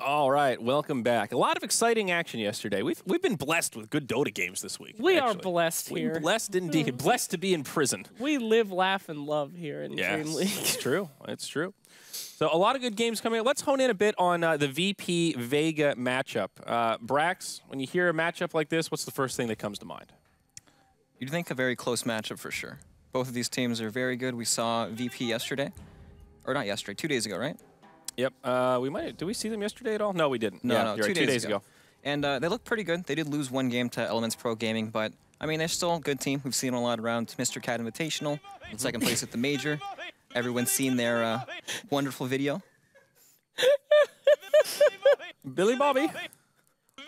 All right, welcome back. A lot of exciting action yesterday. We've been blessed with good Dota games this week. We are blessed here. We're blessed indeed. Blessed to be in prison. We live, laugh, and love here in Yes, DreamLeague. it's true. It's true. So a lot of good games coming up. Let's hone in a bit on the VP Vega matchup. Brax, when you hear a matchup like this, what's the first thing that comes to mind? You'd think a very close matchup for sure. Both of these teams are very good. We saw VP yesterday, or not yesterday, 2 days ago, right? Yep. Did we see them yesterday at all? No, we didn't. No, yeah, no, you're right, 2 days ago. And they look pretty good. They did lose one game to Elements Pro Gaming, but I mean, they're still a good team. We've seen them a lot around Mr. Cat Invitational, in second place at the Major. Everyone's seen their wonderful video. Billy Bobby.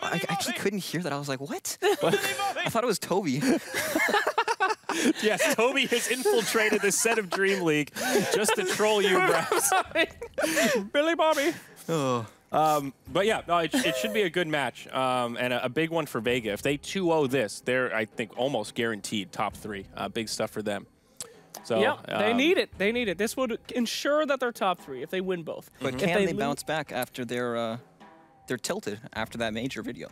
I actually couldn't hear that. I was like, what? I thought it was Toby. Yes, Toby has infiltrated the set of DreamLeague just to troll you, Brax. Billy Bobby. Oh. But yeah, no, it should be a good match and a big one for Vega. If they 2-0 this, they're, I think, almost guaranteed top 3. Big stuff for them. So yeah, they need it. They need it. This would ensure that they're top 3 if they win both. But can they bounce back after they're tilted after that Major video?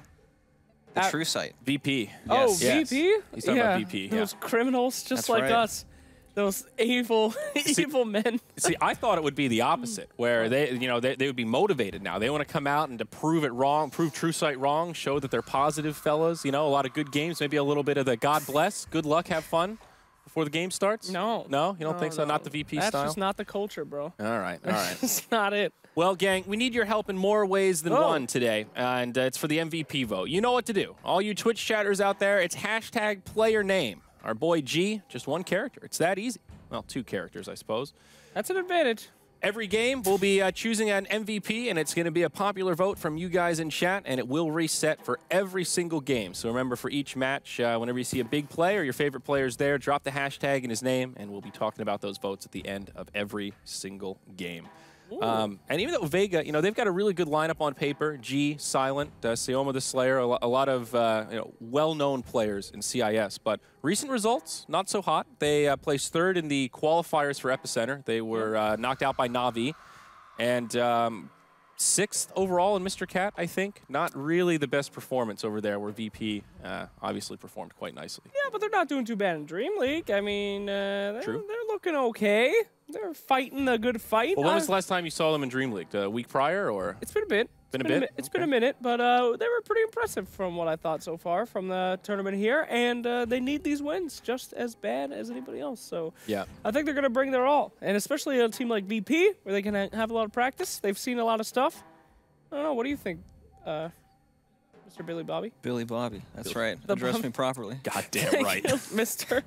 The True Sight. VP. Oh, yes. VP? He's talking about VP. Those criminals just That's like right. us. Those evil, evil men. See, I thought it would be the opposite, where they would be motivated now. They want to come out and to prove it wrong, prove True Sight wrong, show that they're positive fellas. You know, a lot of good games, maybe a little bit of the God bless, good luck, have fun before the game starts. No. No, you don't think so? No. Not the VP That's style. That's just not the culture, bro. All right, all right. That's not it. Well, gang, we need your help in more ways than one today, and it's for the MVP vote. You know what to do. All you Twitch chatters out there, it's hashtag player name. Our boy G, just one character. It's that easy. Well, 2 characters, I suppose. That's an advantage. Every game, we'll be choosing an MVP, and it's going to be a popular vote from you guys in chat, and it will reset for every single game. So remember, for each match, whenever you see a big play or your favorite player's there, drop the hashtag and his name, and we'll be talking about those votes at the end of every single game. And even though Vega, they've got a really good lineup on paper. G, Silent, Sioma the Slayer, a lot of well-known players in CIS. But recent results, not so hot. They placed 3rd in the qualifiers for Epicenter. They were knocked out by Na'Vi. And 6th overall in Mr. Cat, I think. Not really the best performance over there, where VP obviously performed quite nicely. Yeah, but they're not doing too bad in DreamLeague. I mean, they're looking okay. They're fighting a good fight. Well, when was the last time you saw them in DreamLeague? The week prior, or? It's been a bit. It's been a minute, but they were pretty impressive from what I thought so far from the tournament here, and they need these wins just as bad as anybody else. So yeah, I think they're going to bring their all, and especially a team like VP, where they can have a lot of practice. They've seen a lot of stuff. I don't know. What do you think, Mr. Billy Bobby? Billy Bobby. That's right. Address me properly. Goddamn right. Mister.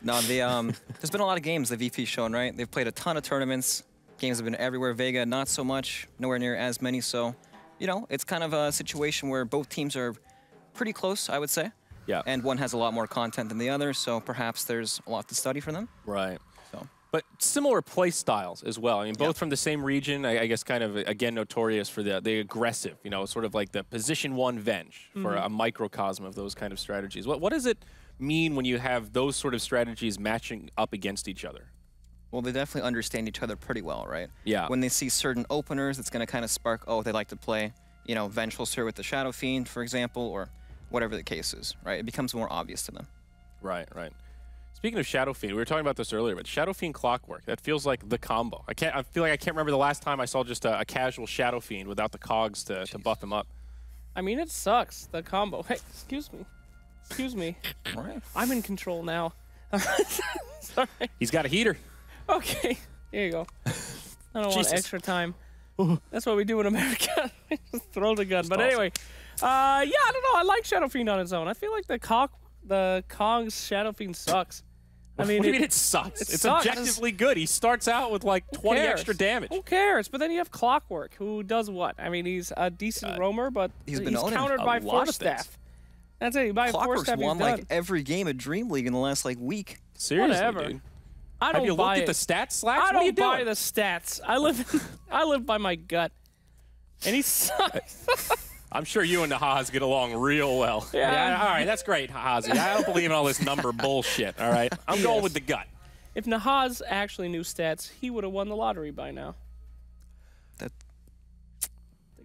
No, there's been a lot of games that VP's shown, right? They've played a ton of tournaments. Games have been everywhere. Vega, not so much. Nowhere near as many. So, it's kind of a situation where both teams are pretty close, I would say. Yeah. And one has a lot more content than the other, so perhaps there's a lot to study for them. Right. So. But similar play styles as well. I mean, both from the same region. I guess kind of, again, notorious for the aggressive, sort of like the position 1 Venge for a microcosm of those kind of strategies. What does it mean when you have those sort of strategies matching up against each other? Well, they definitely understand each other pretty well, right? Yeah. When they see certain openers, it's going to kind of spark, oh, they like to play, Vengeful Sir with the Shadow Fiend, for example, or whatever the case is, right? It becomes more obvious to them. Right, right. Speaking of Shadow Fiend, we were talking about this earlier, but Shadow Fiend Clockwork, that feels like the combo. I feel like I can't remember the last time I saw just a casual Shadow Fiend without the cogs to buff him up. I mean, it sucks, the combo. Hey, excuse me. Excuse me. All right. I'm in control now. Sorry. He's got a heater. Okay, here you go. I don't want extra time. That's what we do in America. Just throw the gun. But anyway, yeah, I don't know. I like Shadow Fiend on its own. I feel like the Kog's Shadow Fiend sucks. I mean, what do you mean it sucks? It's objectively good. He starts out with like 20 extra damage. Who cares? But then you have Clockwork, who does what? I mean, he's a decent roamer, but he's countered by Force Staff. That's it. You buy a Force Staff, won like every game at DreamLeague in the last week. Seriously, whatever. Dude. I don't Have you buy looked it. at the stats, Slacks? I What are you don't buy doing? the stats. I live by my gut, and he sucks. I'm sure you and Nahaz get along real well. Yeah. All right, that's great, Nahazi. I don't believe in all this number bullshit, all right? I'm going with the gut. If Nahaz actually knew stats, he would have won the lottery by now. That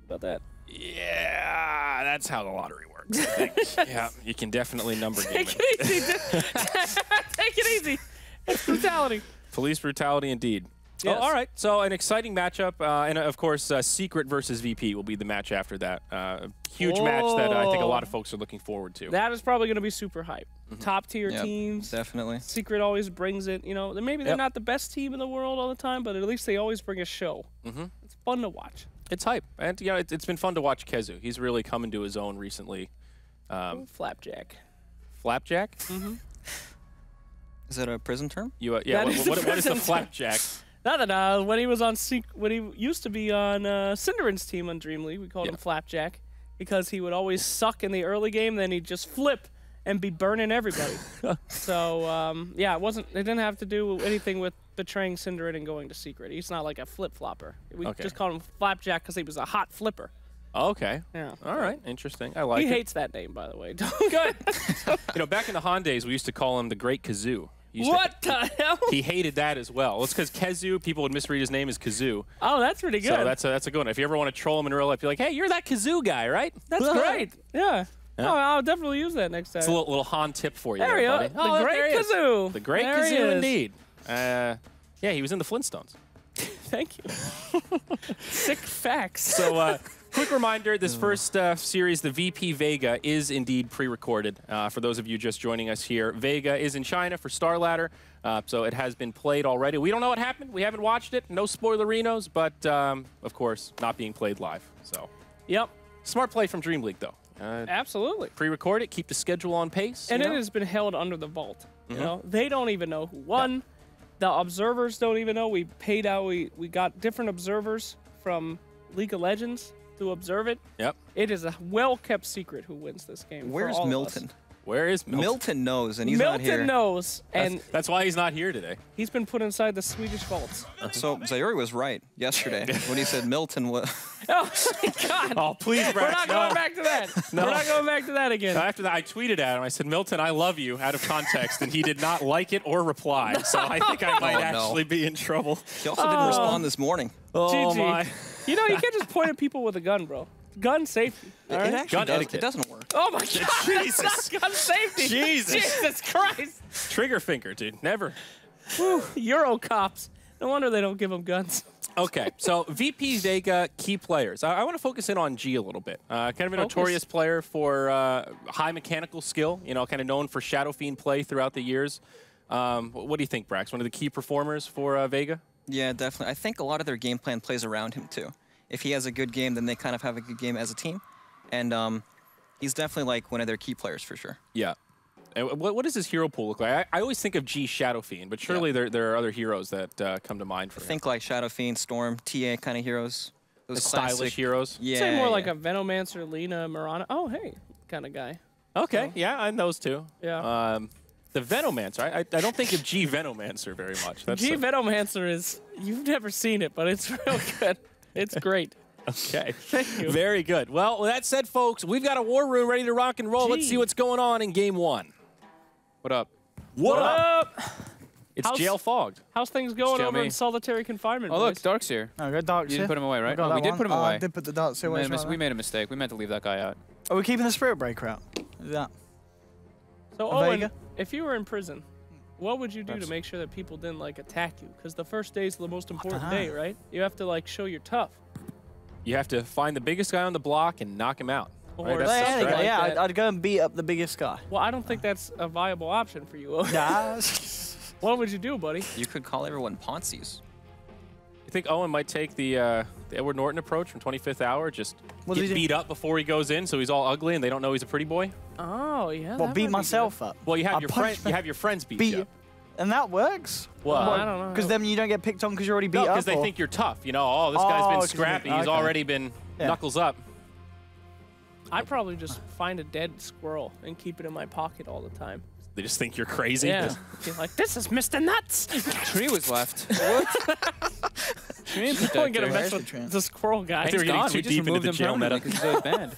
About that. Yeah, that's how the lottery works, I think. Yeah, you can definitely number game Take it. it easy. Take it easy. It's brutality. Police brutality indeed. Yes. Oh, all right, so an exciting matchup, and of course, Secret versus VP will be the match after that. Huge match that I think a lot of folks are looking forward to. That is probably going to be super hype. Top tier teams. Definitely. Secret always brings it. You know, maybe they're not the best team in the world all the time, but at least they always bring a show. It's fun to watch. It's hype, and yeah, it's been fun to watch Kezu. He's really come into his own recently. Flapjack. Flapjack? Is that a prison term? Yeah. That is What is the prison flapjack? Nothing. When he was on when he used to be on Cinderen's team on DreamLeague, we called him Flapjack because he would always suck in the early game, then he'd just flip and be burning everybody. So yeah, it didn't have to do anything with betraying Cinderen and going to Secret. He's not like a flip flopper. We just called him Flapjack because he was a hot flipper. Okay. Yeah. All right. Interesting. I like it. He hates that name, by the way. Good. You know, back in the Han days, we used to call him the Great Kazoo. What the hell? He hated that as well. It's because Kezu, people would misread his name as Kazoo. Oh, that's pretty good. So that's a good one. If you ever want to troll him in real life, you're like, hey, you're that Kazoo guy, right? That's great. Yeah. Oh, I'll definitely use that next time. It's a little Han tip for you. There we go. Buddy. The Great Kazoo. The Great Kazoo, indeed. Yeah, he was in the Flintstones. Thank you. Sick facts. So, quick reminder, this first series, the VP Vega, is indeed pre-recorded. For those of you just joining us here, Vega is in China for Star Ladder, so it has been played already. We don't know what happened. We haven't watched it. No spoilerinos, but, of course, not being played live. So, yep. Smart play from DreamLeague, though. Absolutely. Pre-record it, keep the schedule on pace. And it has been held under the vault. You know, they don't even know who won. The observers don't even know. We paid out. We got different observers from League of Legends to observe it. Yep. It is a well-kept secret who wins this game. Where's Milton? Where is Milton? Milton knows, and he's not here. Milton knows, and that's why he's not here today. He's been put inside the Swedish vaults. So Sayuri was right yesterday when he said Milton was. Oh my God! Oh please, Brax, we're not going back to that. No. We're not going back to that again. After that, I tweeted at him. I said, "Milton, I love you," out of context, and he did not like it or reply. So I think I might actually be in trouble. He also didn't respond this morning. Oh GG. my! You know, you can't just point at people with a gun, bro. Gun safety. All right? It actually does. It doesn't work. Oh my God! Jesus! That's not gun safety. Jesus Christ! Trigger finger, dude. Never. Whew, Euro cops. No wonder they don't give them guns. Okay, so VP Vega key players. I want to focus in on G a little bit. Kind of a notorious player for high mechanical skill. You know, kind of known for Shadow Fiend play throughout the years. What do you think, Brax? One of the key performers for Vega? Yeah, definitely. I think a lot of their game plan plays around him too. If he has a good game, then they kind of have a good game as a team. And he's definitely like one of their key players for sure. Yeah. And what does his hero pool look like? I always think of G Shadow Fiend, but surely there are other heroes that come to mind for him. I think like Shadow Fiend, Storm, TA kind of heroes. Those stylish heroes. Yeah. Say more like a Venomancer, Lina, Mirana. Oh, hey, kind of guy. Okay, yeah, I'm those two. Yeah. The Venomancer. I don't think of G Venomancer very much. That's G Venomancer is, you've never seen it, but it's real good. It's great. Okay. Thank you. Very good. Well, with that said, folks, we've got a war room ready to rock and roll. Let's see what's going on in game one. What up? What up? It's Jail Fogged. How's things going over in solitary confinement? Oh, look, Dark's here. Oh, good, Dark's You here. didn't put him away, right? No, We did put him away. I did put the Dark's here. We made a mistake. We meant to leave that guy out. Are we keeping the Spirit Breaker out? Is that? So, Vega? Owen, if you were in prison, what would you do to make sure that people didn't, like, attack you? Because the first day is the most important day, right? You have to, like, show you're tough. You have to find the biggest guy on the block and knock him out. Or Right? something like that. I'd go and beat up the biggest guy. Well, I don't think that's a viable option for you, Owen. Nah. What would you do, buddy? You could call everyone Ponzi's. You think Owen might take the Edward Norton approach from 25th Hour? Just get beat up before he goes in, so he's all ugly and they don't know he's a pretty boy. Oh yeah. Well, beat myself up. Well, you have I'll your friends beat you up. And that works. Well, I don't know. Because then you don't get picked on because you're already beat up. because they think you're tough. You know, oh, this guy's been scrappy. He's already been knuckles up. I'd probably just find a dead squirrel and keep it in my pocket all the time. They just think you're crazy. Yeah. Be like, this is Mr. Nuts. Tree was left. What? Tree I'm gonna mess with the squirrel guy. They were getting gone. too We just deep into removed the him jail meta. permanently because he's always banned.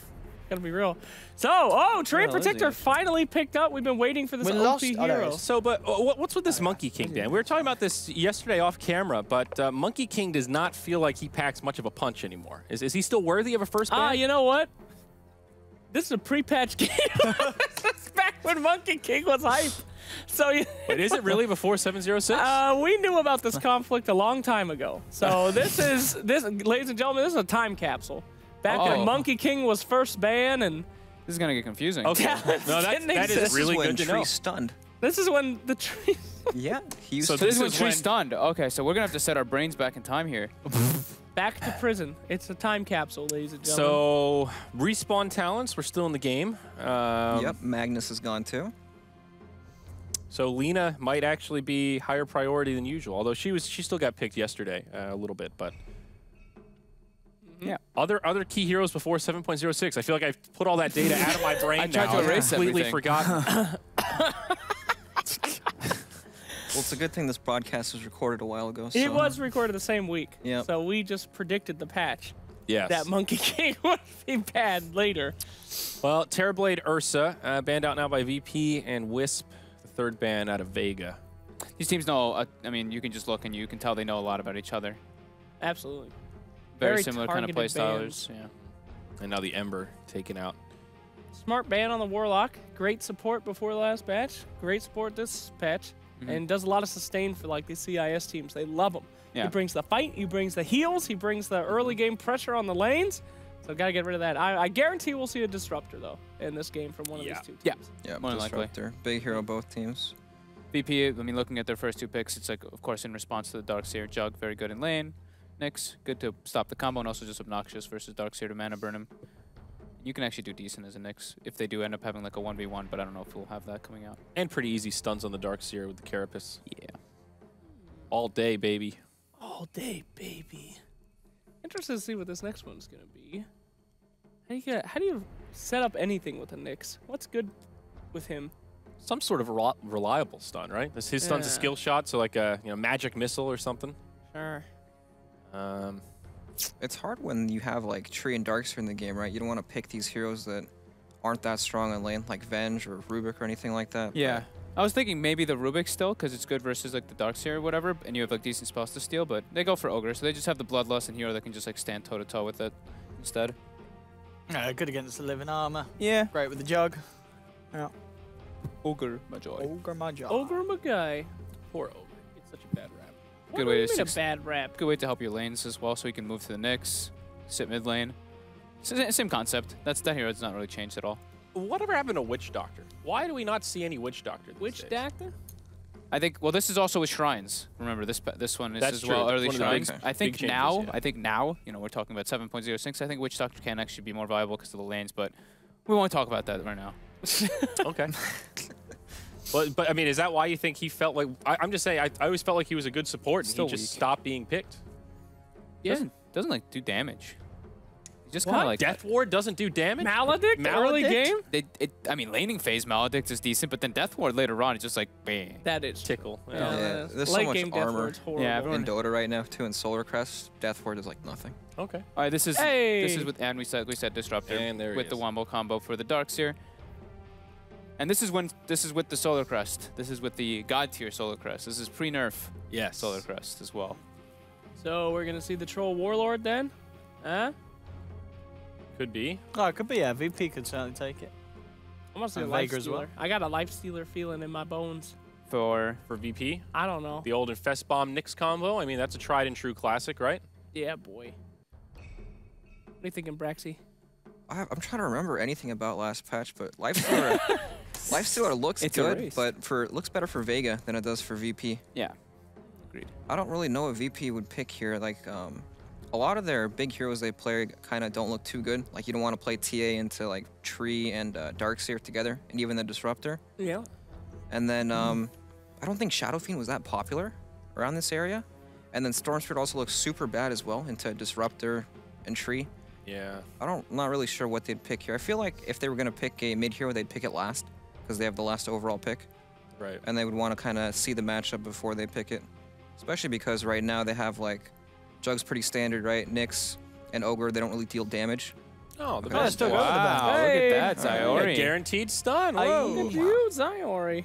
Gotta be real. So, Terrain Protector finally picked up. We've been waiting for this OP hero. So, but what's with this Monkey King, Dan? We were talking about this yesterday off camera, but Monkey King does not feel like he packs much of a punch anymore. Is he still worthy of a first ban? You know what? This is a pre-patch game. This is back when Monkey King was hype. So, Wait, is it really before 706? we knew about this conflict a long time ago. So this, ladies and gentlemen, this is a time capsule. Back when Monkey King was first banned, and This is gonna get confusing. Okay. No, that is really good to know. Stunned. this is when the tree. Yeah, he used So to. this is when is Tree when- stunned. Okay, so we're gonna have to set our brains back in time here. Back to prison. It's a time capsule, ladies and gentlemen. So, respawn talents, we're still in the game. Yep, Magnus is gone too. So Lena might actually be higher priority than usual, although she still got picked yesterday a little bit, but Yeah. other key heroes before 7.06. I feel like I've put all that data out of my brain I tried now. to erase I've completely everything. forgotten. Well, it's a good thing this broadcast was recorded a while ago. It so- was recorded the same week. Yep. So we just predicted the patch. Yes. That Monkey King would be bad later. Well, Terrorblade Ursa banned out now by VP, and Wisp, the third ban out of Vega. These teams know. I mean, you can just look and you can tell they know a lot about each other. Absolutely. Very Very similar kind of play targeted stylers. Yeah. And now the Ember taken out. Smart ban on the Warlock. Great support before the last patch. Great support this patch. And does a lot of sustain for like these CIS teams. They love him. Yeah. He brings the fight. He brings the heals. He brings the early game pressure on the lanes. So gotta get rid of that. I guarantee we'll see a disruptor though in this game from one of these two teams. Yeah. Yeah, More than likely. Disruptor. Big hero both teams. VP, I mean, looking at their first two picks, it's like, of course, in response to the Darkseer. Jug, very good in lane. Nyx, good to stop the combo, and also just obnoxious versus Darkseer to mana burn him. You can actually do decent as a Nyx if they do end up having like a 1v1, but I don't know if we'll have that coming out. And pretty easy stuns on the Darkseer with the Carapace. Yeah. All day, baby. All day, baby. Interested to see what this next one's gonna be. How do you set up anything with a Nyx? What's good with him? Some sort of reliable stun, right? His stun's a Yeah. skill shot, so like a magic missile or something. Sure. It's hard when you have like Tree and Darkseer in the game, right? You don't want to pick these heroes that aren't that strong on lane, like Venge or Rubik or anything like that. Yeah. I was thinking maybe the Rubik still, because it's good versus like the Darkseer or whatever, and you have like decent spells to steal, but they go for Ogre, so they just have the Bloodlust and hero that can just like stand toe-to-toe with it instead. Good against the living armor. Yeah. Great with the jug. Yeah. Ogre, my joy. Ogre my jug. Ogre Magai. Poor Ogre. It's such a bad rap. What Good do way you to mean a bad rap? Good way to help your lanes as well, so you can move to the Nyx, sit mid lane. Same concept. That hero does not really change at all. Whatever happened to Witch Doctor? Why do we not see any Witch Doctor these Which days? Doctor? I think. Well, this is also with shrines. Remember, this one is That's as true. well That's early one of the shrines. big- I think big changes, now. yeah. I think now. We're talking about 7.06. I think Witch Doctor can actually be more viable because of the lanes, but we won't talk about that right now. Okay. But I mean, is that why you think he felt like? I'm just saying. I always felt like he was a good support, and Still he just weak. stopped being picked. Yeah. Doesn't like do damage. He just What? kind of like Death Ward doesn't do damage. Maledict? Early Maledict? game? I mean, laning phase Maledict is decent, but then Death Ward later on is just like bang. That is. Tickle. Yeah, Yeah, that is. there's so Late much game Death armor. Ward's horrible. Yeah, everyone- In Dota right now too, in Solar Crest, Death Ward is like nothing. Okay. All right, this is Hey! with, and we said Disruptor And there he with the is. Wombo combo for the Darkseer. And this is with the Solar Crest. This is with the God tier Solar Crest. This is pre-nerf Yes. Solar Crest as well. So we're gonna see the Troll Warlord then? Huh? Could be. Oh, it could be. Yeah, VP could certainly take it. I'm gonna see a And Life Vega as Stealer. well. I got a Life Stealer feeling in my bones. For VP. I don't know. The old Infest Bomb Nyx combo. I mean, that's a tried and true classic, right? Yeah, boy. What are you thinking, Braxy? I'm trying to remember anything about last patch, but Lifestealer looks It's a good, race. but looks better for Vega than it does for VP. yeah, agreed. I don't really know what VP would pick here. Like, a lot of their big heroes they play kind of don't look too good. Like, you don't want to play TA into like Tree and Darkseer together, and even the Disruptor. Yeah. And then I don't think Shadow Fiend was that popular around this area. And then Storm Spirit also looks super bad as well into Disruptor and Tree. Yeah. I'm not really sure what they'd pick here. I feel like if they were going to pick a mid hero, they'd pick it last because they have the last overall pick. Right. And they would want to kind of see the matchup before they pick it. Especially because right now they have like Jug's pretty standard, right? Nyx and Ogre, they don't really deal damage. Oh, the Oh, best. still go with the best. Wow, Hey. look at that, Zyori. Guaranteed stun. Aye. Whoa. Look at you, Zyori.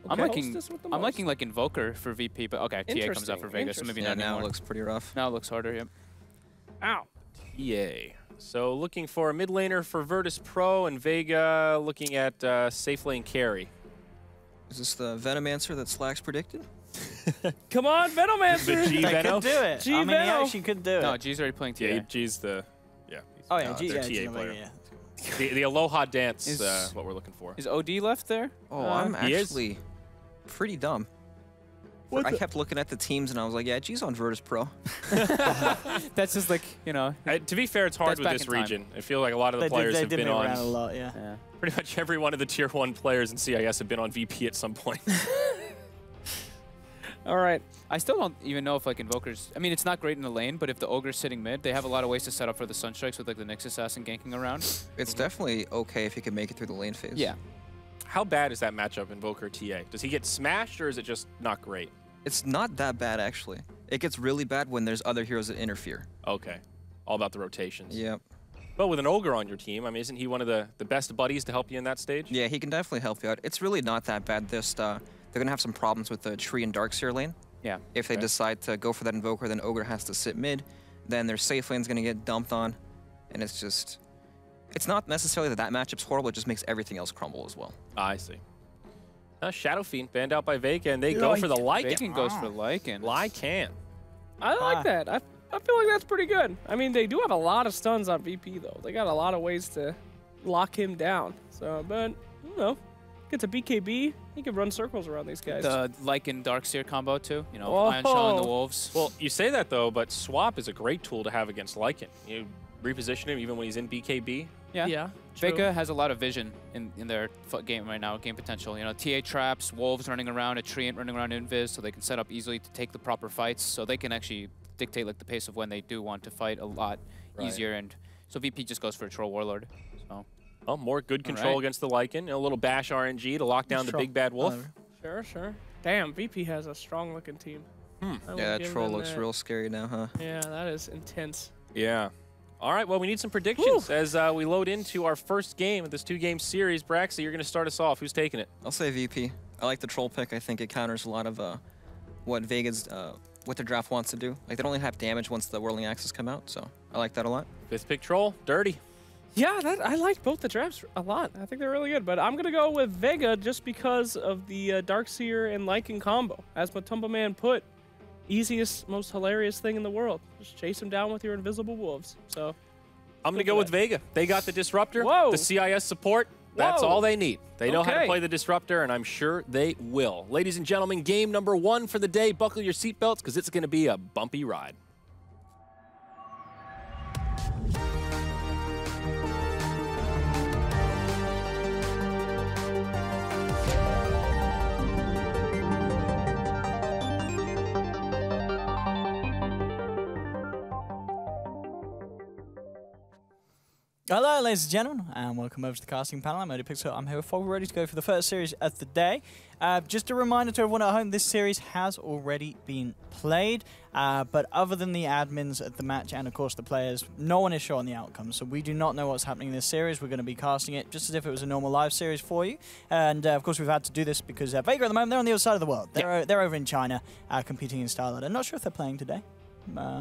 I'm Okay. liking, Hostess with the I'm most. liking like Invoker for VP, but okay, TA comes out for Vega, so maybe Yeah, not now anymore. it looks pretty rough. Now it looks harder, yep. Ow. TA. So looking for a mid laner for Virtus Pro, and Vega looking at safe lane carry. Is this the Venomancer that Slacks predicted? Come on, Venomancer. The G They Veno? could do it. G I mean, he Veno. actually could do it. No, G's already playing TA. Yeah, G's the he's, Oh, yeah, G, their yeah, TA G, player. yeah. The Aloha dance Is- what we're looking for. Is OD left there? Oh, I'm he is. actually pretty dumb. I kept looking at the teams and I was like, yeah, G's on Virtus Pro. That's just like, you know. To be fair, it's hard That's with back this in time. region. I feel like a lot of the They players did have been move around a on. lot, yeah. Yeah. Pretty much every one of the tier 1 players in CIS have been on VP at some point. All right. I still don't even know if like Invokers. I mean, it's not great in the lane, but if the Ogre's sitting mid, they have a lot of ways to set up for the Sunstrikes with like the Nyx Assassin ganking around. It's definitely okay if you can make it through the lane phase. Yeah. How bad is that matchup, Invoker TA? Does he get smashed, or is it just not great? It's not that bad, actually. It gets really bad when there's other heroes that interfere. Okay. All about the rotations. Yep. But with an Ogre on your team, I mean, isn't he one of the best buddies to help you in that stage? Yeah, he can definitely help you out. It's really not that bad. Just, they're going to have some problems with the Tree and Darkseer lane. Yeah. If they decide to go for that Invoker, then Ogre has to sit mid. Then their safe lane's going to get dumped on. And it's just... It's not necessarily that matchup's horrible, it just makes everything else crumble as well. I see. Shadow Fiend banned out by Vega, and they go for the Lycan. Bacon goes for Lycan. Lycan. I like that. I feel like that's pretty good. I mean, they do have a lot of stuns on VP, though. They got a lot of ways to lock him down. So, but, I don't know. Gets a BKB, he can run circles around these guys. The Lycan Darkseer combo too. You know, Oh. Ion Shaw and the Wolves. Well, you say that, though, but Swap is a great tool to have against Lycan. You reposition him even when he's in BKB. Yeah. Yeah. True. Vega has a lot of vision in their game right now, game potential. You know, TA traps, Wolves running around, a Treant running around Invis, so they can set up easily to take the proper fights. So they can actually dictate like the pace of when they do want to fight a lot easier. And so VP just goes for a Troll Warlord. So. Well, more good control against the Lycan. A little bash RNG to lock down the big bad wolf. Sure, sure. Damn, VP has a strong-looking team. I will Yeah, that give Troll them looks that. real scary now, huh? Yeah, that is intense. Yeah. All right, well, we need some predictions as we load into our first game of this 2-game series. Braxy, you're going to start us off. Who's taking it? I'll say VP. I like the Troll pick. I think it counters a lot of what Vega's, what their draft wants to do. Like, they don't only have damage once the Whirling Axes come out, so I like that a lot. 5th pick Troll, Dirty. Yeah, I like both the drafts a lot. I think they're really good, but I'm going to go with Vega just because of the Darkseer and Lycan combo. As Matumba Man put, easiest, most hilarious thing in the world. Just chase him down with your invisible wolves. So I'm going to go with Vega. They got the Disruptor, Whoa. the CIS support. That's Whoa. all they need. They know how to Okay. play the Disruptor, and I'm sure they will. Ladies and gentlemen, game number 1 for the day. Buckle your seatbelts because it's going to be a bumpy ride. Hello, ladies and gentlemen, and welcome over to the casting panel. I'm ODPixel. I'm here with Fog, ready to go for the first series of the day. Just a reminder to everyone at home, this series has already been played, but other than the admins at the match and, of course, the players, no one is sure on the outcome, so we do not know what's happening in this series. We're going to be casting it just as if it was a normal live series for you, and, of course, we've had to do this because Vega at the moment, they're on the other side of the world. They're over in China, competing in Star Ladder. Not sure if they're playing today.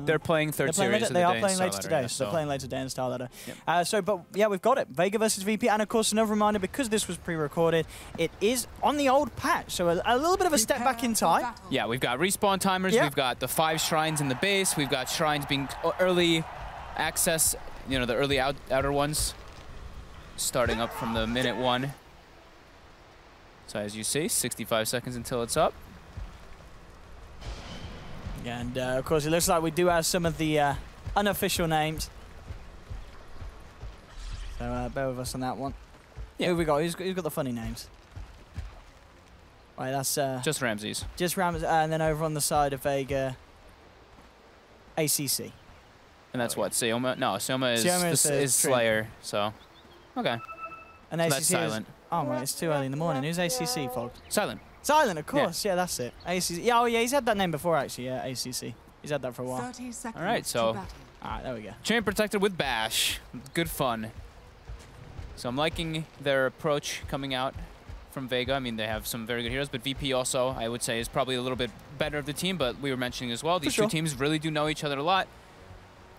They're playing third series of the They day are in playing Star later Ladder, today, yeah, so they're playing later today in Star Ladder. Yep. But yeah, we've got it. Vega versus VP, and of course, another reminder, because this was pre-recorded, it is on the old patch, so a little bit of a step back in time. Yeah, we've got respawn timers, Yeah. we've got the 5 shrines in the base, we've got shrines being early access, you know, the early outer ones, starting up from the minute 1. So as you see, 65 seconds until it's up. Yeah, and of course, it looks like we do have some of the unofficial names. So bear with us on that one. Yeah. Who we got? Who's got the funny names? Right, that's Just Ramses. just Rams, and then over on the side of Vega, ACC. And that's what, Seoma? No, Seoma Seoma is Tree. Slayer, so. Okay. And So ACC that's is, Silent. oh my, it's too early in the morning. Who's ACC, Fog? Silent. Silent, of course. Yeah, that's it. ACC. Yeah, oh yeah, he's had that name before actually. Yeah, ACC. He's had that for a while. 30 seconds All right, so to battle. Ah, there we go. Chain Protector with Bash. Good fun. So I'm liking their approach coming out from Vega. I mean, they have some very good heroes, but VP also, I would say, is probably a little bit better of the team, but we were mentioning as well, these two teams really do know each other a lot.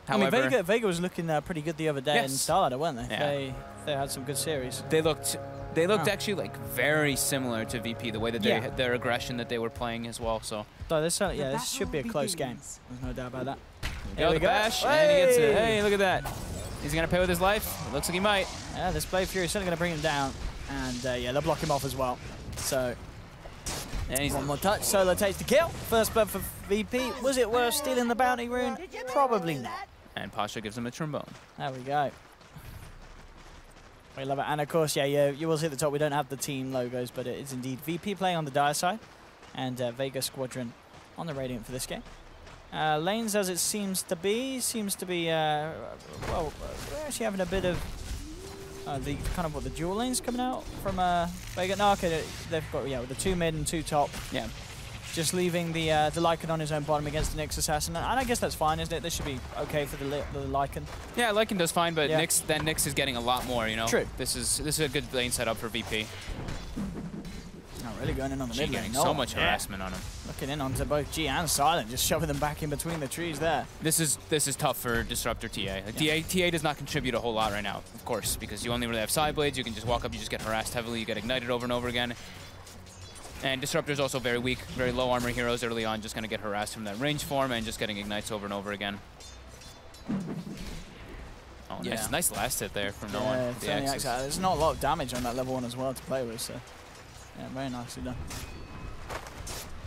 However, I mean, Vega was looking pretty good the other day in Starlighter, weren't they? Yeah. They had some good series. They looked actually like very similar to VP, the way that they their aggression that they were playing as well. So this should be a close game. There's no doubt about that. There we go. Bash, and he gets it. Hey, look at that. Is he gonna pay with his life? It looks like he might. Yeah, this Blade Fury is certainly gonna bring him down, and yeah, they'll block him off as well. So. And he's one more touch. Solo takes the kill. First blood for VP. Was it worth stealing the bounty rune? Probably not. And Pasha gives him a trombone. There we go. We love it. And of course, yeah, you will see at the top, we don't have the team logos, but it is indeed VP playing on the Dire side and Vega Squadron on the Radiant for this game. Lanes, as it seems to be, well, we're actually having a bit of the kind of the dual lanes coming out from Vega. No, okay, they've got with the 2 mid and 2 top. Yeah. Just leaving the Lycan on his own bottom against the Nyx Assassin. And I guess that's fine, isn't it? This should be okay for the Lycan. Yeah, Lycan does fine, but Nyx is getting a lot more, you know? True. This is a good lane setup for VP. Not really going in on the mid lane. Getting so much harassment on him. Looking in onto both G and Silent, just shoving them back in between the trees there. This is tough for Disruptor TA. Like TA does not contribute a whole lot right now, of course, because you only really have side blades. You can just walk up, you just get harassed heavily, you get ignited over and over again. And Disruptor's also very weak, very low armor heroes early on, just going to get harassed from that range form and just getting ignites over and over again. Oh, nice last hit there from no one. There's not a lot of damage on that level 1 as well to play with, so yeah, very nicely done.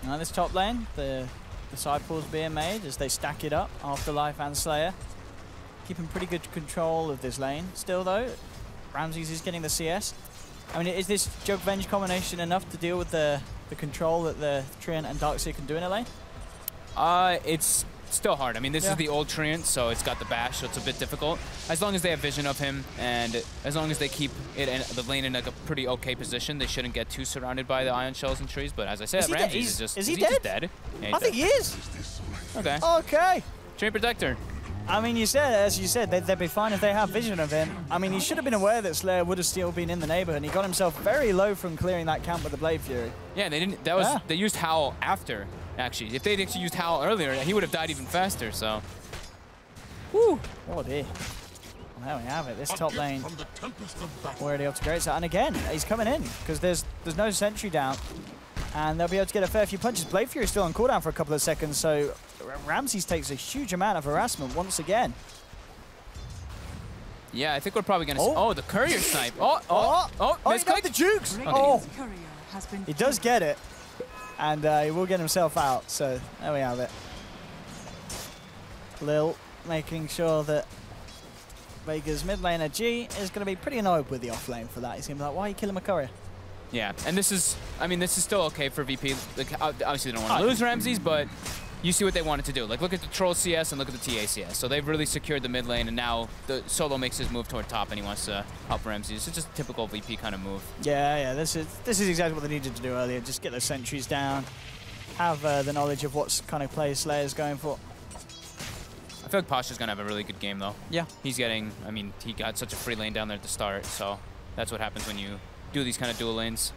Now this top lane, the side pulls being made as they stack it up, Afterlife and Slayer. Keeping pretty good control of this lane. Still though, Ramses is getting the CS. I mean, is this Joke Venge combination enough to deal with the control that the Treant and Darkseer can do in a lane? It's still hard. I mean, this is the old Treant, so it's got the bash, so it's a bit difficult. As long as they have vision of him, and as long as they keep it in the lane in like a pretty okay position, they shouldn't get too surrounded by the iron shells and trees. But as I said, Ramses is just is he just dead? Yeah, I think he is. Okay. Okay. Chain Protector. I mean, as you said, they'd be fine if they have vision of him. I mean, he should have been aware that Slayer would have still been in the neighborhood. He got himself very low from clearing that camp with the Blade Fury. Yeah, they didn't. They used Howl after. Actually, if they'd actually used Howl earlier, he would have died even faster. So. Woo! Oh dear. Well, there we have it. This top lane already up to great start. And again, he's coming in because there's no sentry down, and they'll be able to get a fair few punches. Blade Fury is still on cooldown for a couple of seconds, so Ramses takes a huge amount of harassment once again. Yeah, I think we're probably going to see... the courier snipe. He got the jukes! Okay. He does get it, and he will get himself out, so there we have it. Lil making sure that Vega's mid laner G is going to be pretty annoyed with the off lane for that. He's going to be like, why are you killing my courier? Yeah, and this is still okay for VP. Like, obviously, they don't want to lose Ramses, but you see what they wanted to do. Like, look at the Troll CS and look at the TA CS. So they've really secured the mid lane, and now the Solo makes his move toward top, and he wants to help Ramses. It's just a typical VP kind of move. Yeah, this is exactly what they needed to do earlier. Just get those sentries down, have the knowledge of what kind of play Slayer's going for. I feel like Pasha's going to have a really good game, though. Yeah. He's getting, I mean, he got such a free lane down there at the start, so that's what happens when you do these kind of dual lanes.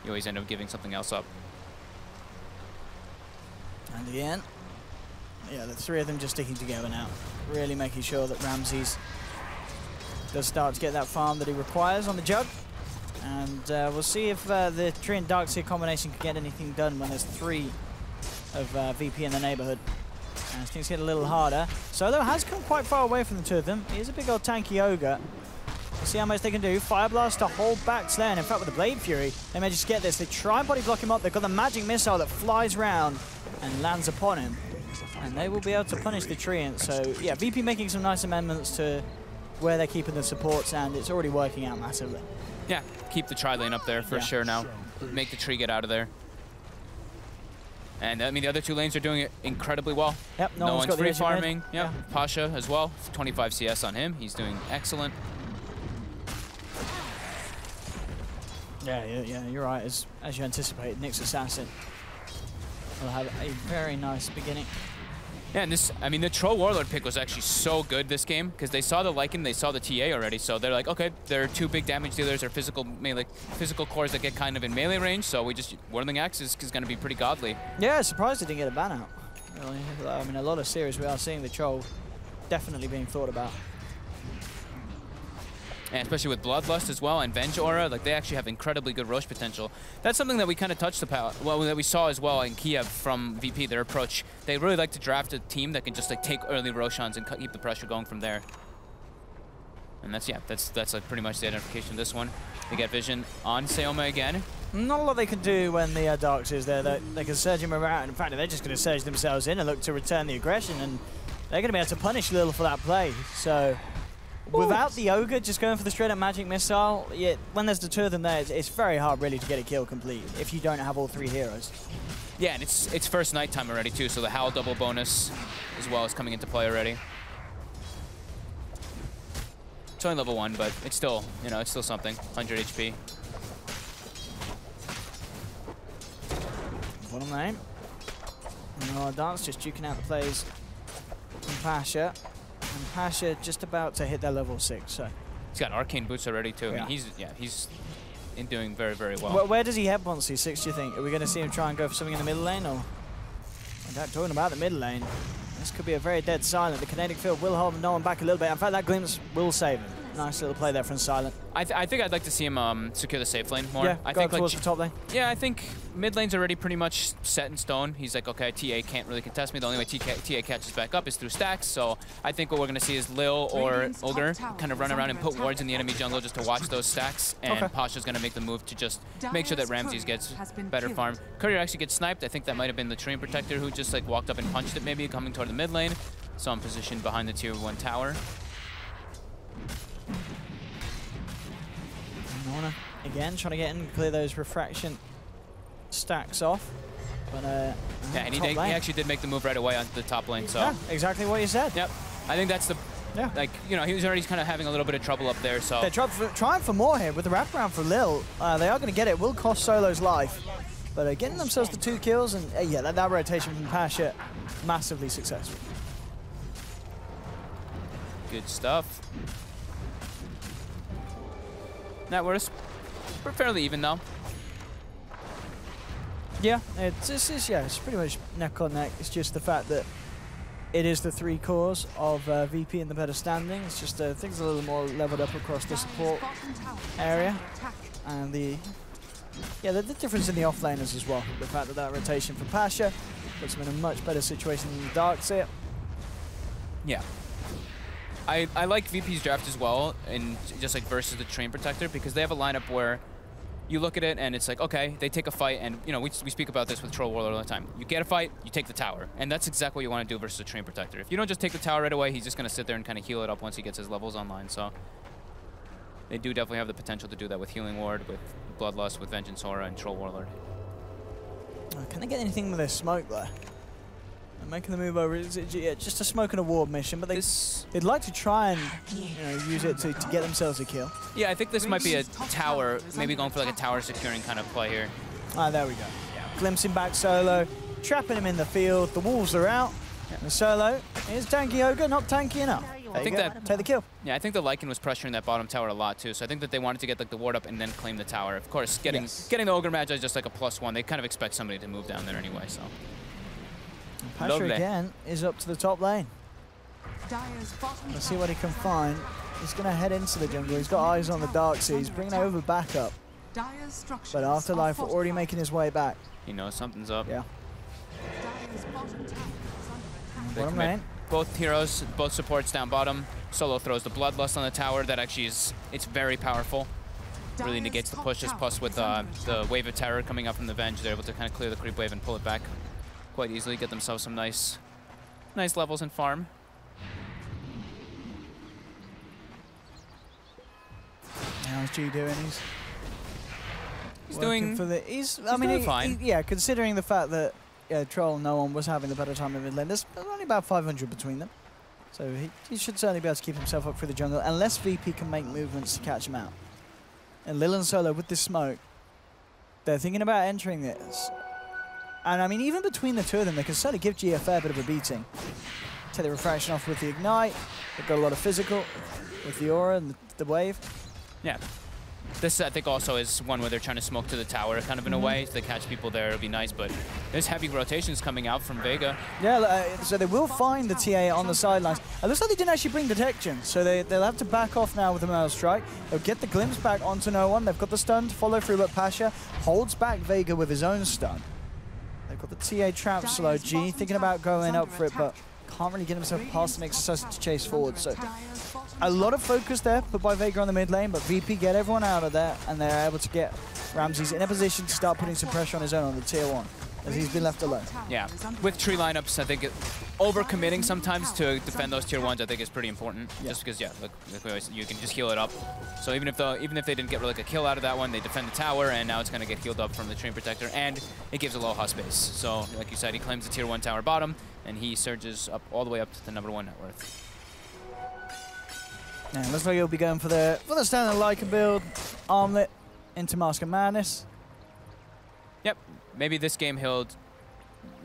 You always end up giving something else up. And again, yeah, the 3 of them just sticking together now. Really making sure that Ramses does start to get that farm that he requires on the jug. And we'll see if the Tree and Darkseer combination can get anything done when there's 3 of VP in the neighborhood. As things get a little harder. Solo has come quite far away from the 2 of them. He is a big old tanky ogre. We'll see how much they can do. Fire Blast to hold back Slayer. And in fact, with the Blade Fury, they may just get this. They try and body block him up. They've got the magic missile that flies round and lands upon him. And they will be able to punish the Treant. So, yeah, VP making some nice amendments to where they're keeping the supports, and it's already working out massively. Yeah, keep the tri lane up there for sure now. Make the tree get out of there. And I mean, the other 2 lanes are doing it incredibly well. Yep, no one's free farming. Yeah. Pasha as well. 25 CS on him. He's doing excellent. Yeah, you're right. As you anticipate, Nyx Assassin will have a very nice beginning. Yeah, and this, I mean, the Troll Warlord pick was actually so good this game because they saw the Lycan, they saw the TA already, so they're like, okay, they're two big damage dealers, they're physical cores that get kind of in melee range, so we just, Whirling Axe is going to be pretty godly. Yeah, surprised they didn't get a ban out. Really. I mean, a lot of series we are seeing the Troll definitely being thought about. And especially with Bloodlust as well and Venge Aura, like they actually have incredibly good Roche potential. That's something that we kind of touched about, well, that we saw as well in Kiev from VP, their approach. They really like to draft a team that can just like take early Roshans and keep the pressure going from there. And that's, yeah, that's like pretty much the identification of this one. They get vision on Seoma again. Not a lot they can do when the Darks is there. They can surge him around. In fact, they're just going to surge themselves in and look to return the aggression, and they're going to be able to punish Lil for that play. So without the Ogre just going for the straight-up magic missile, yeah, when there's the two of them there, it's very hard really to get a kill complete if you don't have all three heroes. Yeah, and it's first nighttime already too, so the Howl double bonus as well is coming into play already. It's only level 1, but it's still, you know, it's still something. 100 HP. Bottom lane. And Dance just duking out the plays from Pasha. And Pasha just about to hit their level 6. So he's got arcane boots already too. Yeah. I mean, he's doing very, very well. Where does he head once he's 6, do you think? Are we going to see him try and go for something in the middle lane? Or talking about the middle lane, this could be a very dead silent. The kinetic field will hold no one back a little bit. In fact, that glimpse will save him. Nice little play there from Silent. I think I'd like to see him secure the safe lane more. Yeah, I go think towards like, the top lane. Yeah, I think mid lane's already pretty much set in stone. He's like, okay, TA can't really contest me. The only way TA catches back up is through stacks. So I think what we're going to see is Lil or Ogre kind of run around and put wards in the enemy jungle just to watch those stacks. And Pasha's going to make the move to just make sure that Ramses gets better farm. Courier actually gets sniped. I think that might have been the Treant Protector who just like walked up and punched it maybe coming toward the mid lane. So I'm positioned behind the tier 1 tower. Nona, again, trying to get in, clear those refraction stacks off. But, yeah, and he actually did make the move right away onto the top lane. So yeah, exactly what you said. Yep. I think that's the, like, you know, he was already kind of having a little bit of trouble up there. So they're trying for more here with the wraparound for Lil. They are going to get it. It will cost Solo's life. But getting themselves the 2 kills, and yeah, that rotation from Pasha, massively successful. Good stuff. Net worth, we're fairly even though. Yeah, it's pretty much neck on neck. It's just the fact that it is the 3 cores of VP in the better standing. It's just things are a little more leveled up across the support area, and the difference in the offlaners as well. The fact that rotation for Pasha puts him in a much better situation than the Darks here. Yeah. I like VP's draft as well, and just like versus the Treant Protector, because they have a lineup where you look at it and it's like, okay, they take a fight, and you know we speak about this with Troll Warlord all the time. You get a fight, you take the tower, and that's exactly what you want to do versus a Treant Protector. If you don't just take the tower right away, he's just going to sit there and kind of heal it up once he gets his levels online. So they do definitely have the potential to do that with Healing Ward, with Bloodlust, with Vengeance Aura, and Troll Warlord. Can they get anything with their smoke there? Making the move over, it's just a smoke and a ward mission, but they'd like to try and use it to get themselves a kill. Yeah, I think this might be a tower, maybe going for like a tower securing kind of play here. Ah, there we go. Yeah. Glimpsing back Solo, trapping him in the field. The wolves are out. Yeah. And Solo is tanky Ogre, not tanky enough. I think that take the kill. Yeah, I think the Lycan was pressuring that bottom tower a lot too. So I think that they wanted to get like the ward up and then claim the tower. Of course, getting the Ogre Magi is just like a +1. They kind of expect somebody to move down there anyway. So. Pasha again is up to the top lane. Let's see what he can find. He's going to head into the jungle. He's got eyes on the Dark Sea. He's bringing over backup. But Afterlife already making his way back. He knows something's up. Yeah. Bottom lane. Both heroes, both supports down bottom. Solo throws the Bloodlust on the tower. That actually is, it's very powerful. Really negates the pushes. Plus with the Wave of Terror coming up from the Venge, they're able to kind of clear the creep wave and pull it back quite easily, get themselves some nice levels in farm. How's G doing? He's doing for the. I mean, fine. Yeah, considering the fact that Troll no one was having the better time in mid lane. There's only about 500 between them, so he should certainly be able to keep himself up through the jungle, unless VP can make movements to catch him out. And Lil and Solo with this smoke, they're thinking about entering this. And I mean, even between the two of them, they can certainly give G a fair bit of a beating. Take the refraction off with the ignite. They've got a lot of physical with the aura and the wave. Yeah. This, I think, also is one where they're trying to smoke to the tower, kind of in a way. If they catch people there, it'll be nice. But there's heavy rotations coming out from Vega. Yeah, so they will find the TA on the sidelines. It looks like they didn't actually bring detection, so they'll have to back off now with the Mail Strike. They'll get the glimpse back onto no one. They've got the stun to follow through, but Pasha holds back Vega with his own stun. They've got the TA trap slow. G thinking about going up for it, but can't really get himself past the exercise to chase forward. So a lot of focus there put by Vega on the mid lane, but VP get everyone out of there, and they're able to get Ramses in a position to start putting some pressure on his own on the tier 1, as he's been left alone. Yeah, with tree lineups, I think over-committing sometimes to defend those tier 1s, I think is pretty important. Yeah. Just because, yeah, look, you can just heal it up. So even if they didn't get like a kill out of that one, they defend the tower, and now it's going to get healed up from the Treant Protector, and it gives a Aloha space. So, like you said, he claims the tier 1 tower bottom, and he surges up all the way up to the #1 net worth. Yeah, looks like he'll be going for the standard Lycan build, Armlet into Mask of Madness. Yep, maybe this game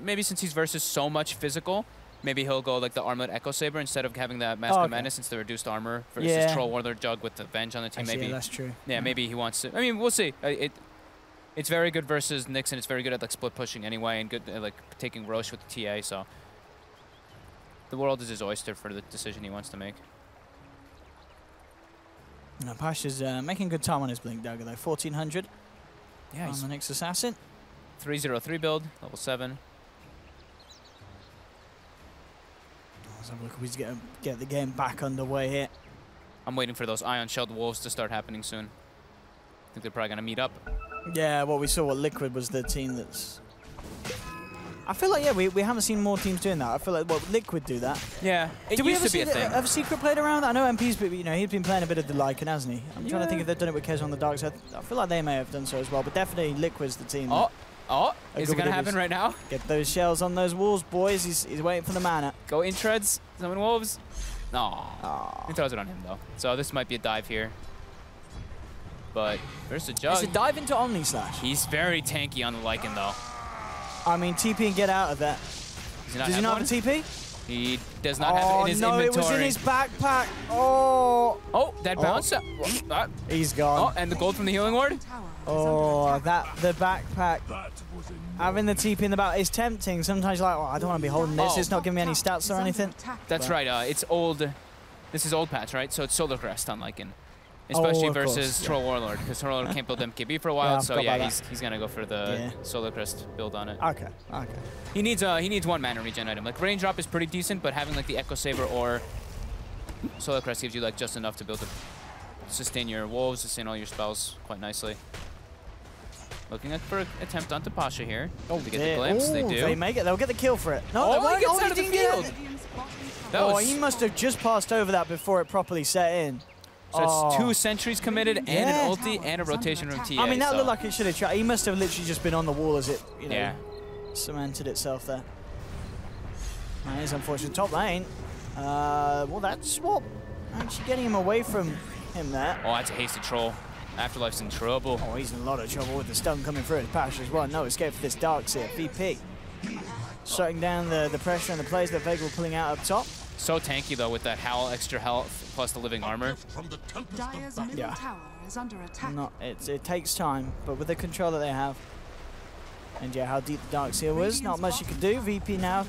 maybe since he's versus so much physical, maybe he'll go like the Armlet Echo Saber instead of having that Mask of Madness, since the reduced armor versus Troll Warlord Jug with the Venge on the team. Actually, maybe yeah, that's true. Yeah, maybe he wants to. I mean, we'll see. It's very good versus Nyx, and it's very good at like split pushing anyway, and good at like taking Roche with the TA. So the world is his oyster for the decision he wants to make. No, Pasha's making good time on his Blink Dagger though. 1400. Yeah, on the next assassin. 303 build, level 7. Let's have a look if we get the game back underway here. I'm waiting for those Ion Shelled Wolves to start happening soon. I think they're probably going to meet up. Yeah, we saw what Liquid was the team that's... I feel like, yeah, we haven't seen more teams doing that. I feel like, Liquid do that. Yeah, it used to be a thing. Have Secret played around? I know MP's, but, you know, he's been playing a bit of the Lycan, hasn't he? I'm trying to think if they've done it with Kez on the dark side. I feel like they may have done so as well, but definitely Liquid's the team. Is it going to happen right now? Get those shells on those walls, boys. He's waiting for the mana. Go in treads, summon wolves. No. He throws it on him, though. So this might be a dive here. But there's a Jug. It's a dive into Omni Slash. He's very tanky on the Lycan, though. I mean, TP and get out of that. Does he not have a TP? He does not have it in his inventory. It was in his backpack. Oh, that bounce. He's gone. Oh, and the gold from the healing ward. Oh, the backpack. Having the TP in the back is tempting. Sometimes you're like, I don't want to be holding this. It's not giving me any stats or anything. That's right. It's old. This is old patch, right? So it's Solar Crest on Lycan. Especially versus Troll Warlord, because Troll Warlord can't build MKB for a while, so yeah, he's gonna go for the Solar Crest build on it. Okay. He needs one mana regen item. Like Raindrop is pretty decent, but having like the Echo Saber or Solar Crest gives you like just enough to build sustain your wolves, sustain all your spells quite nicely. Looking for an attempt onto Pasha here. To get the glimpse, they do. They make it. They'll get the kill for it. No, he gets out of the field. He must have just passed over that before it properly set in. So it's 2 sentries committed and an ulti and a rotation from TA. I mean, that looked like it should have tried. He must have literally just been on the wall as it, cemented itself there. That is unfortunate. Top lane. Well, that's what actually getting him away from him there. Oh, that's a hasted troll. Afterlife's in trouble. Oh, he's in a lot of trouble with the stun coming through his patch as well. No escape for this Darkseer. VP. Shutting down the pressure and the plays that Vega were pulling out up top. So tanky, though, with that Howl extra health plus the living armor. Yeah. It takes time, but with the control that they have, and yeah, how deep the Darkseer was, not much you could do. VP now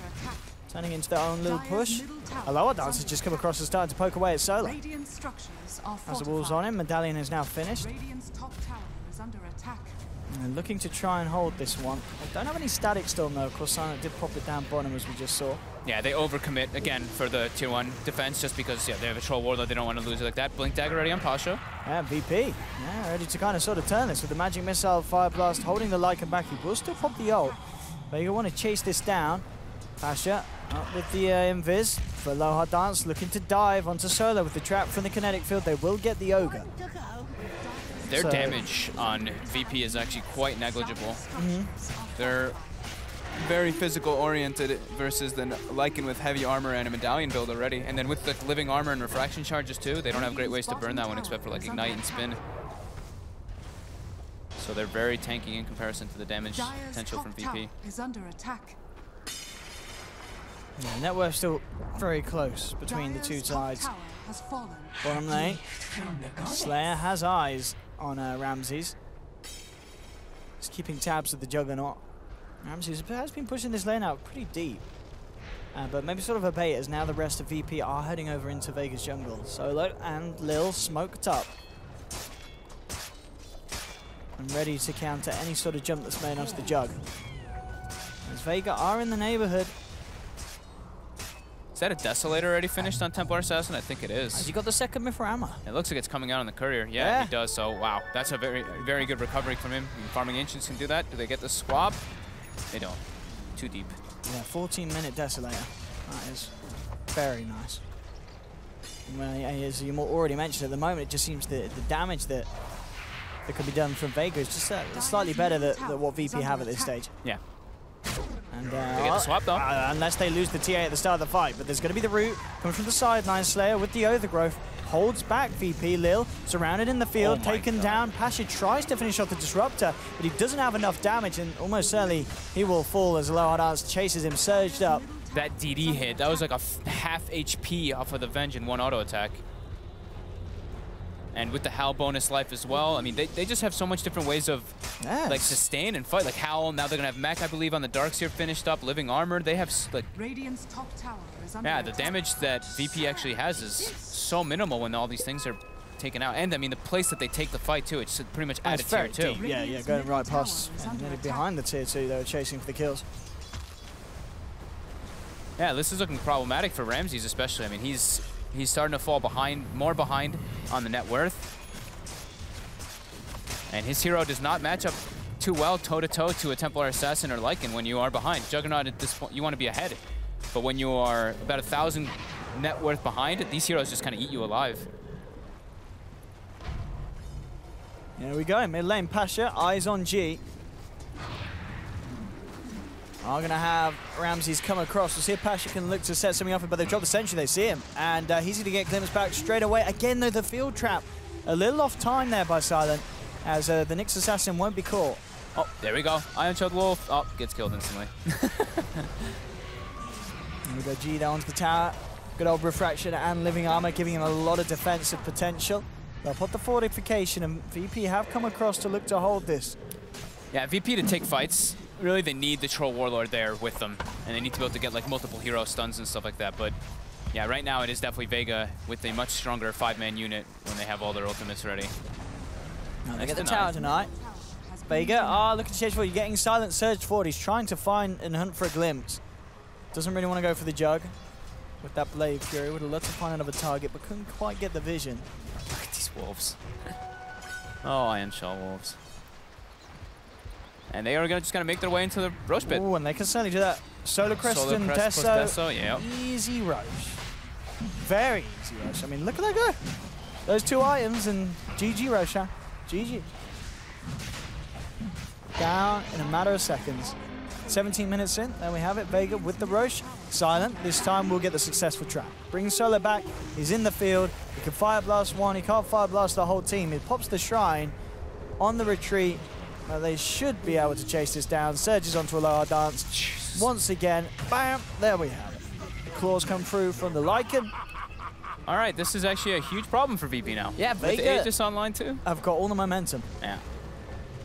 turning into their own little push. Aloha Dance has just come across and started to poke away at Solar. As the wall's on him, Medallion is now finished. And looking to try and hold this one. They don't have any Static Storm though. Of course, Silent did pop it down bottom as we just saw. Yeah, they overcommit again for the tier 1 defense just because they have a Troll Warlord. They don't want to lose it like that. Blink Dagger ready on Pasha. Yeah, VP. Yeah, ready to kind of sort of turn this with the Magic Missile, Fire Blast, holding the Lycan back. He will still pop the ult. But you want to chase this down. Pasha up with the invis for Aloha Dance, looking to dive onto Solar with the trap from the kinetic field. They will get the Ogre. Their damage on VP is actually quite negligible. They're very physical oriented versus the Lycan with heavy armor and a medallion build already. And then with the living armor and refraction charges too, they don't have great ways to burn that one except for like ignite and spin. So they're very tanky in comparison to the damage potential from VP. Is under attack. Yeah, net worth still very close between the two sides. Bottom lane, Slayer has eyes on Ramses. He's keeping tabs of the Juggernaut. Ramses has been pushing this lane out pretty deep. But maybe sort of a bait as now the rest of VP are heading over into Vega's jungle. Solo and Lil smoked up. And ready to counter any sort of jump that's made onto the Jug. As Vega are in the neighborhood. Is that a Desolator already finished on Templar Assassin? I think it is. Has he got the second Mithrama? It looks like it's coming out on the Courier. Yeah, he does. So, wow. That's a very, very good recovery from him. Farming Ancients can do that. Do they get the squab? They don't. Too deep. Yeah, 14-minute Desolator. That is very nice. Well, as you already mentioned, at the moment it just seems the damage that could be done from Vega is just slightly better than what VP have at this stage. Yeah. And they get the swap though. Unless they lose the TA at the start of the fight. But there's going to be the root coming from the sideline. Slayer with the overgrowth holds back VP. Lil surrounded in the field, taken down. Pasha tries to finish off the Disruptor, but he doesn't have enough damage, and almost certainly he will fall as Low Dance chases him surged up. That DD hit, that was like a half HP off of the Venge in one auto attack. And with the Howl bonus life as well, I mean, they just have so much different ways of like sustain and fight. Like Howl, now they're gonna have Mech, I believe, on the Darkseer finished up, Living Armor. They have like, Radiant's top tower is under yeah, the damage that VP actually has is so minimal when all these things are taken out. And I mean, the place that they take the fight too, it's pretty much added tier 2. Yeah, going right past and nearly behind the tier 2. They were chasing for the kills. Yeah, this is looking problematic for Ramses especially. I mean, he's starting to fall behind, more behind on the net worth. And his hero does not match up too well toe-to-toe to a Templar Assassin or Lycan when you are behind. Juggernaut at this point, you want to be ahead. But when you are about 1,000 net worth behind, these heroes just kind of eat you alive. Here we go, mid lane Pasha, eyes on G. Are going to have Ramses come across. We'll see if Pasha can look to set something up, but they've dropped the sentry, they see him. And he's going to get glimpsed back straight away. Again, though, the field trap. A little off time there by Silent, as the Nyx Assassin won't be caught. Oh, there we go. Iron Shelled Wolf. Oh, gets killed instantly. Here we go, G down onto the tower. Good old Refraction and Living Armor, giving him a lot of defensive potential. They'll put the fortification, and VP have come across to look to hold this. Yeah, VP to take fights. Really, they need the Troll Warlord there with them, and they need to be able to get like multiple hero stuns and stuff like that. But yeah, right now it is definitely Vega with a much stronger 5-man unit when they have all their ultimates ready. Now they get the tower tonight. Vega, looking to change for you, getting Silent surged forward. He's trying to find and hunt for a glimpse. Doesn't really want to go for the Jug with that Blade Fury. Would have loved to find another target, but couldn't quite get the vision. Look at these wolves. Oh, Iron Shell Wolves. And they are just going to make their way into the Roche pit. Oh, and they can certainly do that. Solar Crest and Deso. Yep. Easy Roche. Very easy Roche. I mean, look at that go. Those 2 items and GG Roche. GG. Down in a matter of seconds. 17 minutes in, there we have it. Vega with the Roche. Silent. This time we'll get the successful trap. Brings Solo back. He's in the field. He can Fire Blast one. He can't Fire Blast the whole team. He pops the Shrine on the retreat. Now they should be able to chase this down. Surges onto a Low Dance. Jeez. Once again, bam, there we have it. The claws come through from the Lycan. All right, this is actually a huge problem for VP now. Yeah, With Vega Aegis online too. I've got all the momentum. Yeah.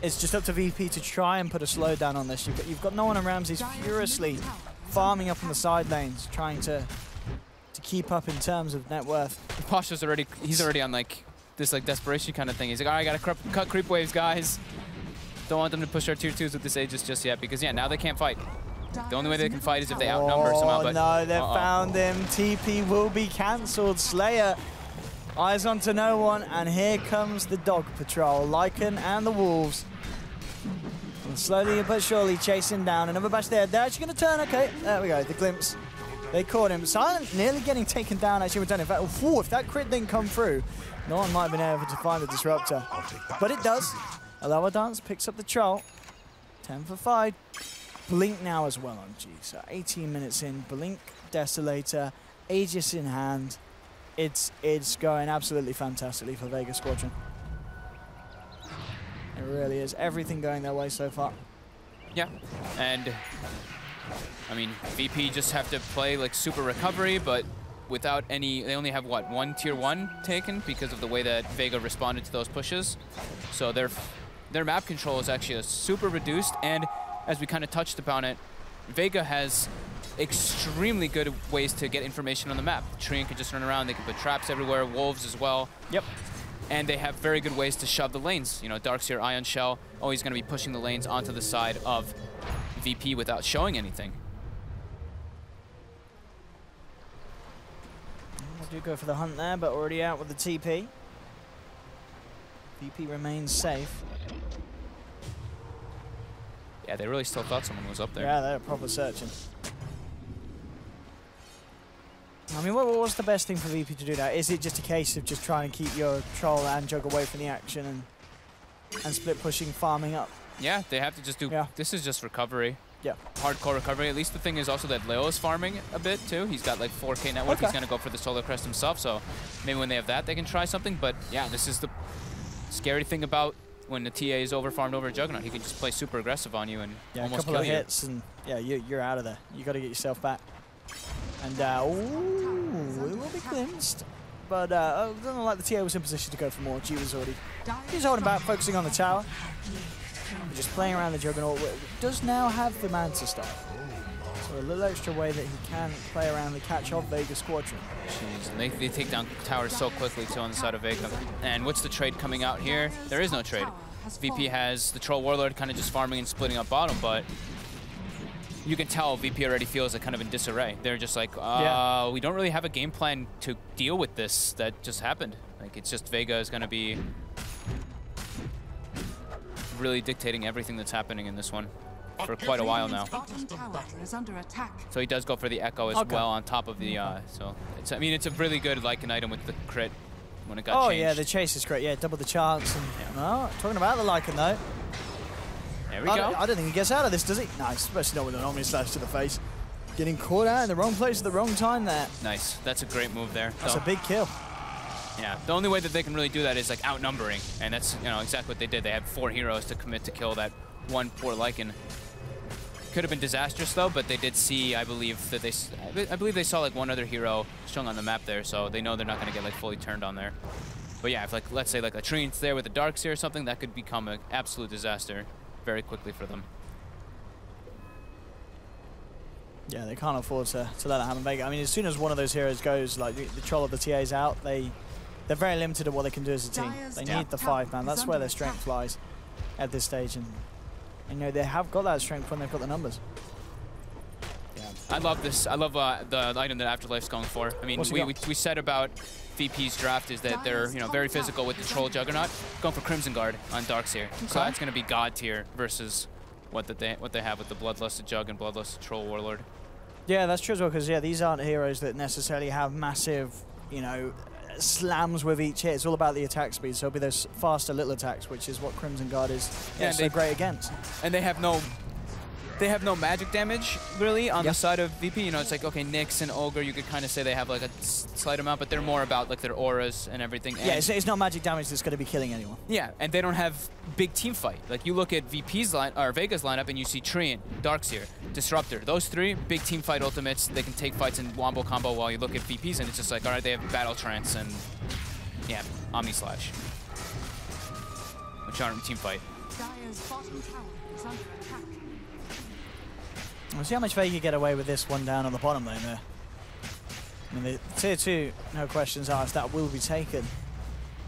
It's just up to VP to try and put a slowdown on this. You've got no one around. He's furiously farming up on the side lanes, trying to keep up in terms of net worth. Pasha's already, he's already on like this like desperation kind of thing. He's like, all right, I gotta cut creep waves, guys. Don't want them to push our tier 2s with this Aegis just yet, because yeah, now they can't fight. The only way they can fight is if they outnumber somehow. But no, they've found him. TP will be cancelled. Slayer, eyes onto no one, and here comes the dog patrol. Lycan and the wolves. And slowly but surely chasing down. Another bash there. They're actually going to turn. Okay, there we go. The glimpse. They caught him. Silent nearly getting taken down. Actually, we're done. In fact, if that crit didn't come through, no one might have been able to find the Disruptor. But it does. Low Dance picks up the troll. 10 for 5. Blink now as well on G. So 18 minutes in. Blink, Desolator, Aegis in hand. It's going absolutely fantastically for Vega Squadron. It really is. Everything going their way so far. Yeah, and I mean, VP just have to play like super recovery, but without any, they only have what, one tier 1 taken because of the way that Vega responded to those pushes. So their map control is actually super reduced, and as we kind of touched upon it, Vega has extremely good ways to get information on the map. Trian can just run around, they can put traps everywhere, wolves as well. Yep. And they have very good ways to shove the lanes. You know, Darkseer, Ion Shell, always going to be pushing the lanes onto the side of VP without showing anything. I do go for the hunt there, but already out with the TP. VP remains safe. Yeah, they really still thought someone was up there. Yeah, they're proper searching. I mean, what was the best thing for VP to do now? Is it just a case of just trying to keep your troll and jug away from the action and split pushing, farming up? Yeah, they have to just do, this is just recovery. Yeah. Hardcore recovery. At least the thing is also that Leo is farming a bit too. He's got like 4K net worth. Okay. He's going to go for the Solar Crest himself, so maybe when they have that, they can try something. But yeah, this is the scary thing about when the TA is over-farmed over a Juggernaut. He can just play super aggressive on you and almost kill you. A couple of hits and yeah, you're out of there. You got to get yourself back. And ooh, it will be glimpsed. But it doesn't like the TA was in position to go for more. G was already, he's holding back, focusing on the tower. Just playing around the Juggernaut. Does now have the Manta stuff. So a little extra way that he can play around the catch of Vega Squadron. Jeez, they take down towers so quickly too on the side of Vega. And what's the trade coming out here? There is no trade. VP has the Troll Warlord kind of just farming and splitting up bottom, but you can tell VP already feels like kind of in disarray. They're just like, we don't really have a game plan to deal with this that just happened. Like, it's just Vega is going to be really dictating everything that's happening in this one for quite a while now. So he does go for the Echo as well on top of the, so it's, I mean, it's a really good Lycan item with the crit when it got changed. Yeah, the chase is great. Yeah, double the chance. And, no, talking about the Lycan though. There we go. I don't think he gets out of this, does he? Nice, especially not with an Omni Slash to the face. Getting caught out in the wrong place at the wrong time there. Nice. That's a great move there. That's a big kill. Yeah, the only way that they can really do that is like outnumbering, and that's, you know, exactly what they did. They had 4 heroes to commit to kill that one poor Lycan. Could have been disastrous though, but they did see, I believe that I believe they saw like one other hero showing on the map there, so they know they're not going to get like fully turned on there. But yeah, if like let's say like a Trian's there with a Darkseer or something, that could become an absolute disaster very quickly for them. Yeah, they can't afford to let that happen. Vega, I mean, as soon as one of those heroes goes, like the troll of the TA's out, they're very limited at what they can do as a team. They need the 5-man. That's where their strength lies at this stage, and you know they have got that strength when they've got the numbers. Yeah, I love this. I love the item that Afterlife's going for. I mean, we said about VP's draft is that they're, you know, very physical with the Troll Juggernaut, going for Crimson Guard on Darkseer. Okay. So that's going to be God tier versus what they have with the Bloodlusted Jug and Bloodlusted Troll Warlord. Yeah, that's true as well, because yeah, these aren't heroes that necessarily have massive, you know, slams with each hit. It's all about the attack speed, so it'll be those faster little attacks, which is what Crimson Guard is so great against. And they have no magic damage really on the side of VP. You know, it's like, okay, Nyx and Ogre, you could kind of say they have like a slight amount, but they're more about like their auras and everything. Yeah, it's not magic damage that's going to be killing anyone. Yeah, and they don't have big team fight. Like you look at VP's line or Vega's lineup and you see Trian, Darkseer, Disruptor. Those 3 big team fight ultimates. They can take fights in wombo combo, while you look at VP's and it's just like, all right, they have Battle Trance and yeah, Omni Slash, which aren't team fight. We'll see how much Vega get away with this one down on the bottom lane there. I mean, the tier 2, no questions asked, that will be taken.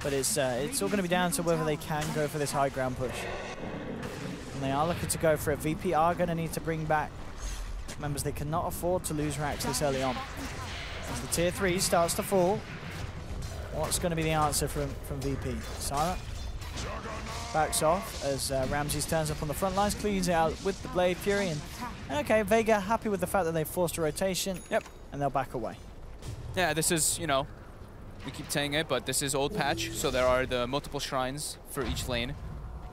But it's all going to be down to whether they can go for this high ground push. And they are looking to go for it. VP are going to need to bring back members. They cannot afford to lose racks this early on. As the tier 3 starts to fall, what's going to be the answer from VP? Silent backs off as Ramses turns up on the front lines, cleans it out with the Blade Fury, and okay, Vega happy with the fact that they've forced a rotation. Yep. And they'll back away. Yeah, this is, you know, we keep saying it, but this is old patch, so there are the multiple shrines for each lane.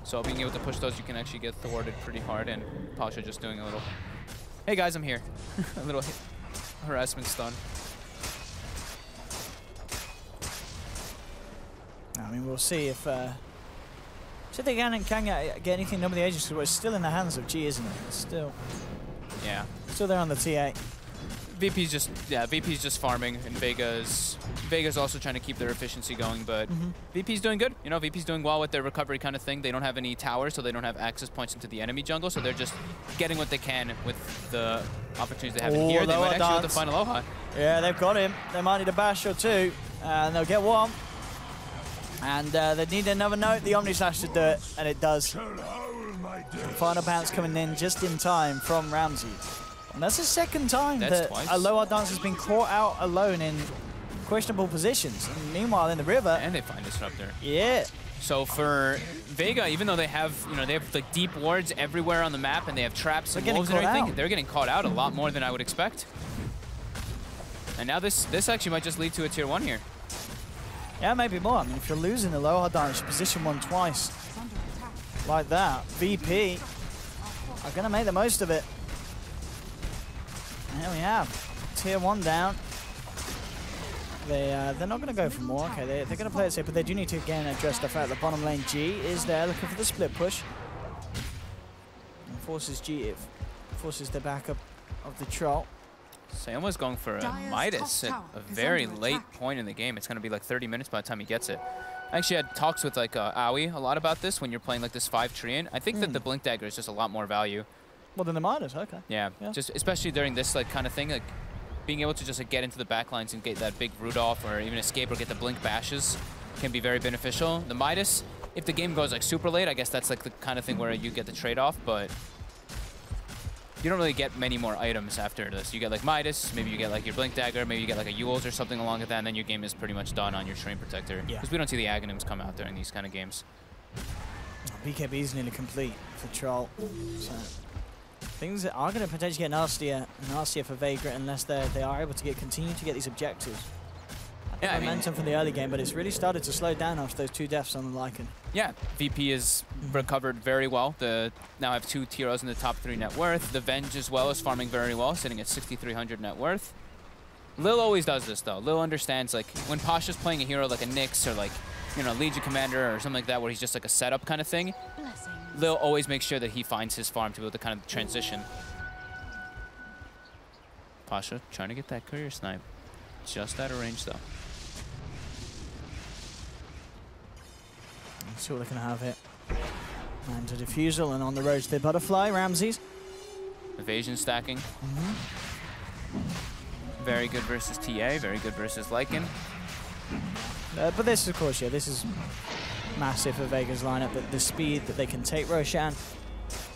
So being able to push those, you can actually get thwarted pretty hard, and Pasha just doing a little, hey guys, I'm here. A little harassment stun. I mean, we'll see if See if they can get anything done with the Aegis, because it's still in the hands of G, isn't it? It's still there on the T8. VP's just farming, and Vega's also trying to keep their efficiency going, but VP's doing good. You know, VP's doing well with their recovery kind of thing. They don't have any towers, so they don't have access points into the enemy jungle, so they're just getting what they can with the opportunities they have in here. They might actually have to find Aloha. Yeah, they've got him. They might need a bash or two, and they'll get one. And they need another note. The Omni Slash to do it, and it does. Final bounce coming in just in time from Ramsey. And that's the second time that Aloha Dance has been caught out alone in questionable positions. And meanwhile, in the river. And they find Disruptor. Yeah. So for Vega, even though they have, they have like deep wards everywhere on the map, and they have traps and wolves and everything, they're getting caught out a lot more than I would expect. And now this actually might just lead to a tier 1 here. Yeah, maybe more. I mean, if you're losing Aloha Dance position 1 twice like that, VP are going to make the most of it. And here we have tier 1 down. They're not going to go for more. Okay, they're going to play it safe, but they do need to again address the fact that bottom lane G is there looking for the split push. And forces the backup of the Troll. Sayoma's going for a Midas at a very late point in the game. It's going to be like 30 minutes by the time he gets it. I actually had talks with like Aoi a lot about this when you're playing like this 5 Treant. I think that the Blink Dagger is just a lot more value. Well, then the Midas, okay. Yeah, just especially during this like kind of thing, like being able to just like get into the backlines and get that big root off or even escape or get the Blink bashes can be very beneficial. The Midas, if the game goes like super late, I guess that's like the kind of thing where you get the trade-off, but you don't really get many more items after this. You get like Midas, maybe you get like your Blink Dagger, maybe you get like a Yules or something along with that, and then your game is pretty much done on your Treant Protector. Because we don't see the Aghanims come out during these kind of games. BKB is nearly complete for Troll. So things are going to potentially get nastier for Vega unless they are able to continue to get these objectives. Yeah, momentum from the early game, but it's really started to slow down after those 2 deaths on the Lycan. Yeah, VP is recovered very well. Now have 2 Tiros in the top 3 net worth. The Venge as well is farming very well, sitting at 6,300 net worth. Lil always does this though. Lil understands like when Pasha's playing a hero like a Nyx or like, Legion Commander or something like that where he's just like a setup kind of thing. Lil always makes sure that he finds his farm to be able to kind of transition. Pasha trying to get that courier snipe. Just out of range though. Let's see what they can have here. And a defusal and on the road to the butterfly, Ramses. Evasion stacking. Very good versus TA, very good versus Lycan. But this, of course, this is massive for Vega's lineup. The speed that they can take Roshan.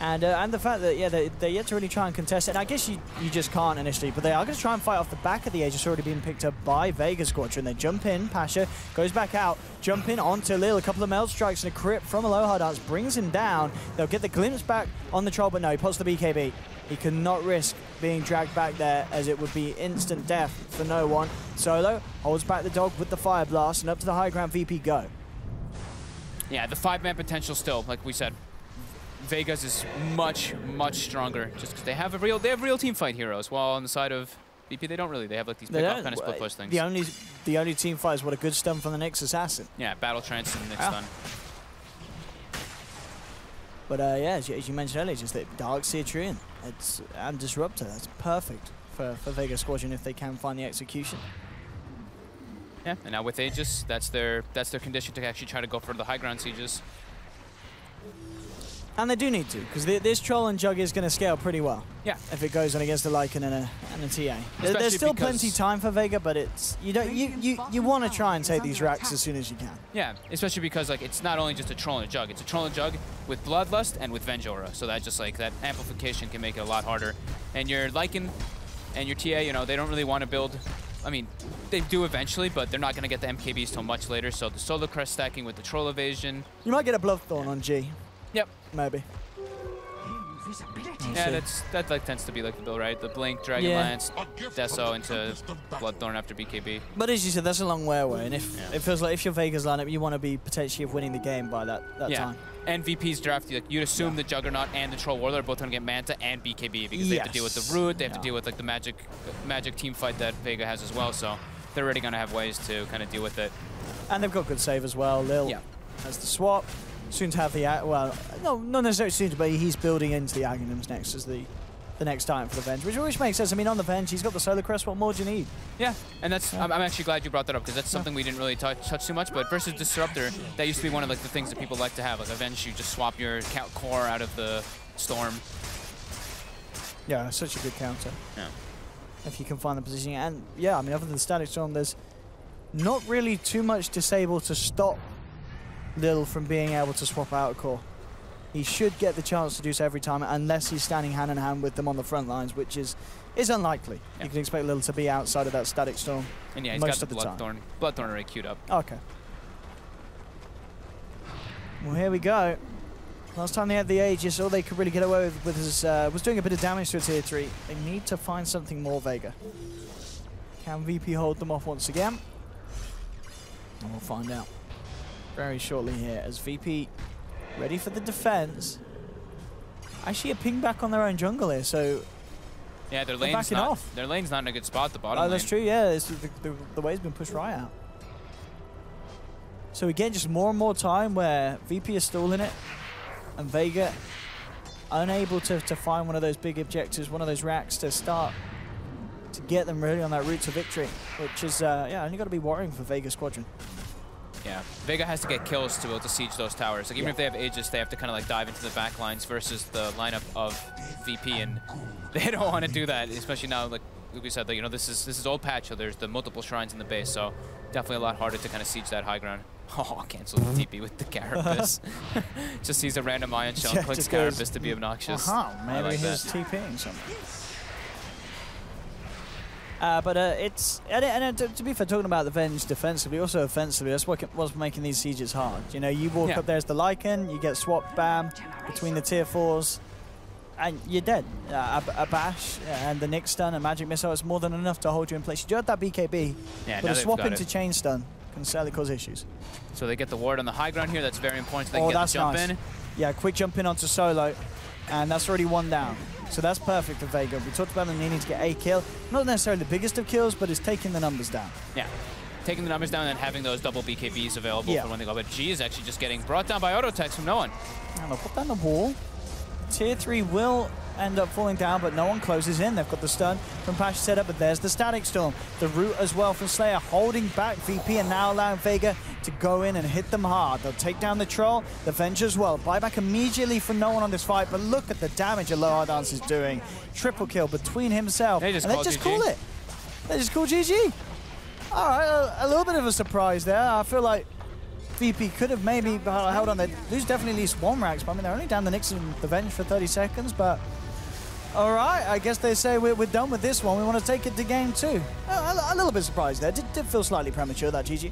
And the fact that, they're yet to really try and contest it. And I guess you just can't initially, but they are going to try and fight off the back of the Aegis already being picked up by Vega Squadron. They jump in, Pasha goes back out, jump in onto Lil. A couple of meld strikes and a crit from Aloha Dance brings him down. They'll get the glimpse back on the Troll, but no, he puts the BKB. He cannot risk being dragged back there as it would be instant death for no one. Solo holds back the dog with the Fire Blast and up to the high ground VP go. Yeah, the 5-man potential still, like we said. Vegas is much, much stronger just because they have real team fight heroes. While on the side of VP, they don't really. They have like these pick-off kind of split push things. The only team fight is what a good stun from the Nyx Assassin. Yeah, Battle Trance and Nyx stun. But as you mentioned earlier, just that Darkseer Treant and Disruptor. That's perfect for Vega Squadron if they can find the execution. Yeah, and now with Aegis, that's their condition to actually try to go for the high ground sieges. And they do need to, because this Troll and Jug is going to scale pretty well. Yeah. If it goes on against the Lycan and a TA. There's still plenty time for Vega, but it's you want to try and take these racks as soon as you can. Yeah, especially because like it's not only just a Troll and a Jug, it's a Troll and Jug with Bloodlust and with Venge Aura. So that just like that amplification can make it a lot harder. And your Lycan and your TA, they don't really want to build. I mean, they do eventually, but they're not going to get the MKBs till much later. So the Solar Crest stacking with the Troll evasion. You might get a Bloodthorn on G. Yep. Maybe. Yeah, that like tends to be like the build, right? The Blink, Dragonlance, Deso into Bloodthorn after BKB. But as you said, that's a long way away. And it feels like if you're Vega's lineup, you want to be potentially winning the game by that time. And VP's draft, like you'd assume the Juggernaut and the Troll Warlord are both going to get Manta and BKB because they have to deal with the Root, they have to deal with like the magic team fight that Vega has as well. So they're already going to have ways to kind of deal with it. And they've got good save as well. Lil has the swap. soon to have the, well, no, not necessarily soon to, but he's building into the Aghanims next as the next item for the Venge, which makes sense. I mean, on the Venge, he's got the Solar Crest. What more do you need? Yeah, and that's I'm actually glad you brought that up, because that's something we didn't really touch too much. But versus Disruptor, that used to be one of like the things that people like to have. Like Avenge, you just swap your core out of the Storm. Yeah, such a good counter. Yeah. If you can find the positioning. And yeah, I mean, other than Static Storm, there's not really too much disable to stop Lil from being able to swap out a core. He should get the chance to do so every time, unless he's standing hand in hand with them on the front lines, which is unlikely. Yeah. You can expect Lil to be outside of that Static Storm. And yeah, he's most got the Bloodthorn already queued up. Okay. Well, here we go. Last time they had the Aegis, all they could really get away with was doing a bit of damage to a tier 3. They need to find something more, Vega. Can VP hold them off once again? And we'll find out very shortly here as VP ready for the defense. Actually, a ping back on their own jungle here, so yeah, their lane's not in a good spot at the bottom lane. That's true, yeah. The wave's been pushed right out. So again, just more and more time where VP is stalling it, and Vega unable to find one of those big objectives, one of those racks to start to get them really on that route to victory, which is, yeah, only got to be worrying for Vega Squadron. Yeah, Vega has to get kills to be able to siege those towers. Like, even if they have Aegis, they have to kind of like dive into the back lines versus the lineup of VP, and they don't want to do that, especially now, like we said, that, you know, this is old patch, so there's the multiple shrines in the base, so definitely a lot harder to kind of siege that high ground. Oh, cancel the TP with the Carapace. Just sees a random Ion Shell and clicks Carapace to be obnoxious. Maybe like he's TPing something. But it's, and to be fair, talking about the Venge defensively, also offensively, that's what's making these sieges hard. You know, you walk up there as the Lycan, you get swapped bam between the tier 4s, and you're dead. A bash and the Nyx stun and magic missile is more than enough to hold you in place. You do have that BKB, but a swap into chain stun can sadly cause issues. So they get the ward on the high ground here. That's very important. So they can get the jump in. Yeah, quick jump in onto Solo, and that's already one down. So that's perfect for Vega. We talked about them needing to get a kill. Not necessarily the biggest of kills, but it's taking the numbers down. Yeah, taking the numbers down and having those double BKBs available for when they go. But G is actually just getting brought down by auto attacks from no one. And they'll put down the wall. Tier 3 will end up falling down, but no one closes in. They've got the stun from Pash set up, but there's the Static Storm. The root as well from Slayer, holding back VP and now allowing Vega to go in and hit them hard. They'll take down the Troll, the Venge as well. Buyback immediately from no one on this fight, but look at the damage Aloha Dance is doing. Triple kill between himself, and they just call it. They just call GG. All right, a little bit of a surprise there. I feel like VP could have maybe held on. They lose definitely at least one racks, but I mean, they're only down the Nyx and the Venge for 30 seconds, but all right, I guess they say we're done with this one. We want to take it to game 2. A little bit surprised there. Did feel slightly premature, that GG.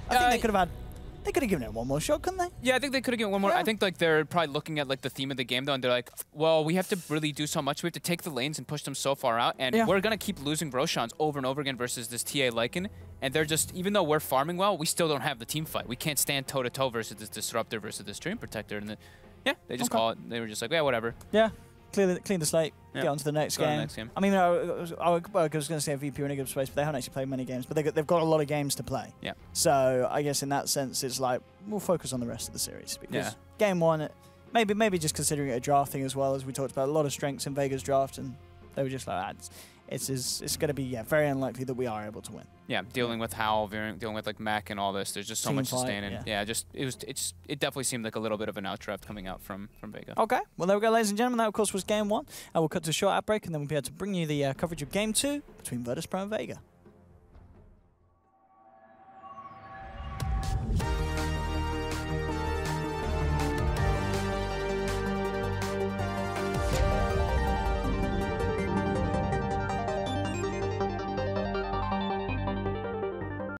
I think they could have given it one more shot, couldn't they? Yeah, I think they could have given one more. I think like they're probably looking at like the theme of the game though, and they're like, well, we have to really do so much. We have to take the lanes and push them so far out, and we're gonna keep losing Roshans over and over again versus this TA Lycan. And they're just, even though we're farming well, we still don't have the team fight. We can't stand toe to toe versus this Disruptor versus this Dream Protector. And they just call it. They were just like, yeah, whatever. Yeah. Clean the slate, get on to the next game. I mean, I was going to say VP are in a good space, but they haven't actually played many games. But they've got a lot of games to play. Yeah. So I guess in that sense, it's like we'll focus on the rest of the series because game 1, maybe just considering it a draft thing as well, as we talked about a lot of strengths in Vega's draft, and they were just like, it's going to be very unlikely that we are able to win. Yeah, dealing with Howl, dealing with like Mac and all this. There's just so much to stand in. Yeah, it definitely seemed like a little bit of an outdraft coming out from Vega. Okay, well there we go, ladies and gentlemen. That of course was game 1. We'll cut to a short outbreak, and then we'll be able to bring you the coverage of game 2 between Virtus Pro and Vega.